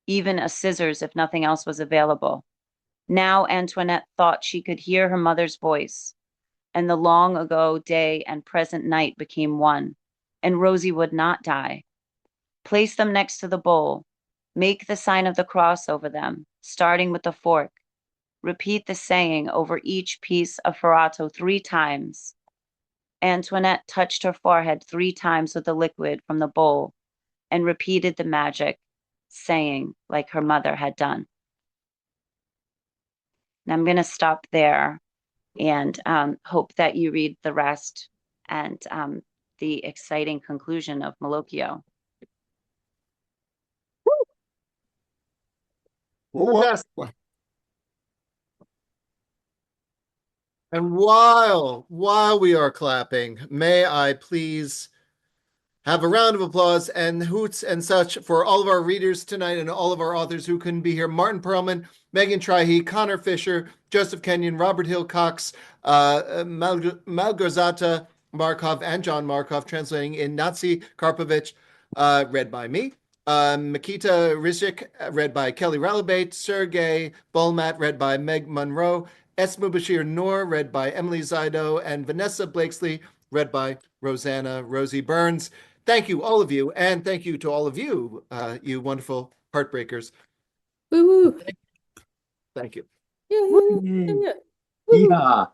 even a scissors if nothing else was available. Now Antoinette thought she could hear her mother's voice, and the long ago day and present night became one, and Rosie would not die. Place them next to the bowl. Make the sign of the cross over them, starting with the fork. Repeat the saying over each piece of ferrato 3 times. Antoinette touched her forehead 3 times with the liquid from the bowl and repeated the magic, saying like her mother had done. And I'm going to stop there and hope that you read the rest and the exciting conclusion of Malocchio. Yes. And while we are clapping, may I please have a round of applause and hoots and such for all of our readers tonight and all of our authors who couldn't be here. Martin Perlman, Megan Trihey, Connor Fisher, Joseph Kenyon, Robert Hill Cox, Małgorzata Markoff, and John Markoff, translating Ignacy Karpowicz, read by me. Mykyta Ryzhykh, read by Kelly Ralabate, Sergey Bolmat, read by Meg Munro, Mubashir Noor, read by Emily Zido, and Vanessa Blakeslee, read by Rosanna Rosie Byrnes. Thank you, all of you, and thank you to all of you, you wonderful heartbreakers. Woo-woo. Thank you. Yeah. Yeah.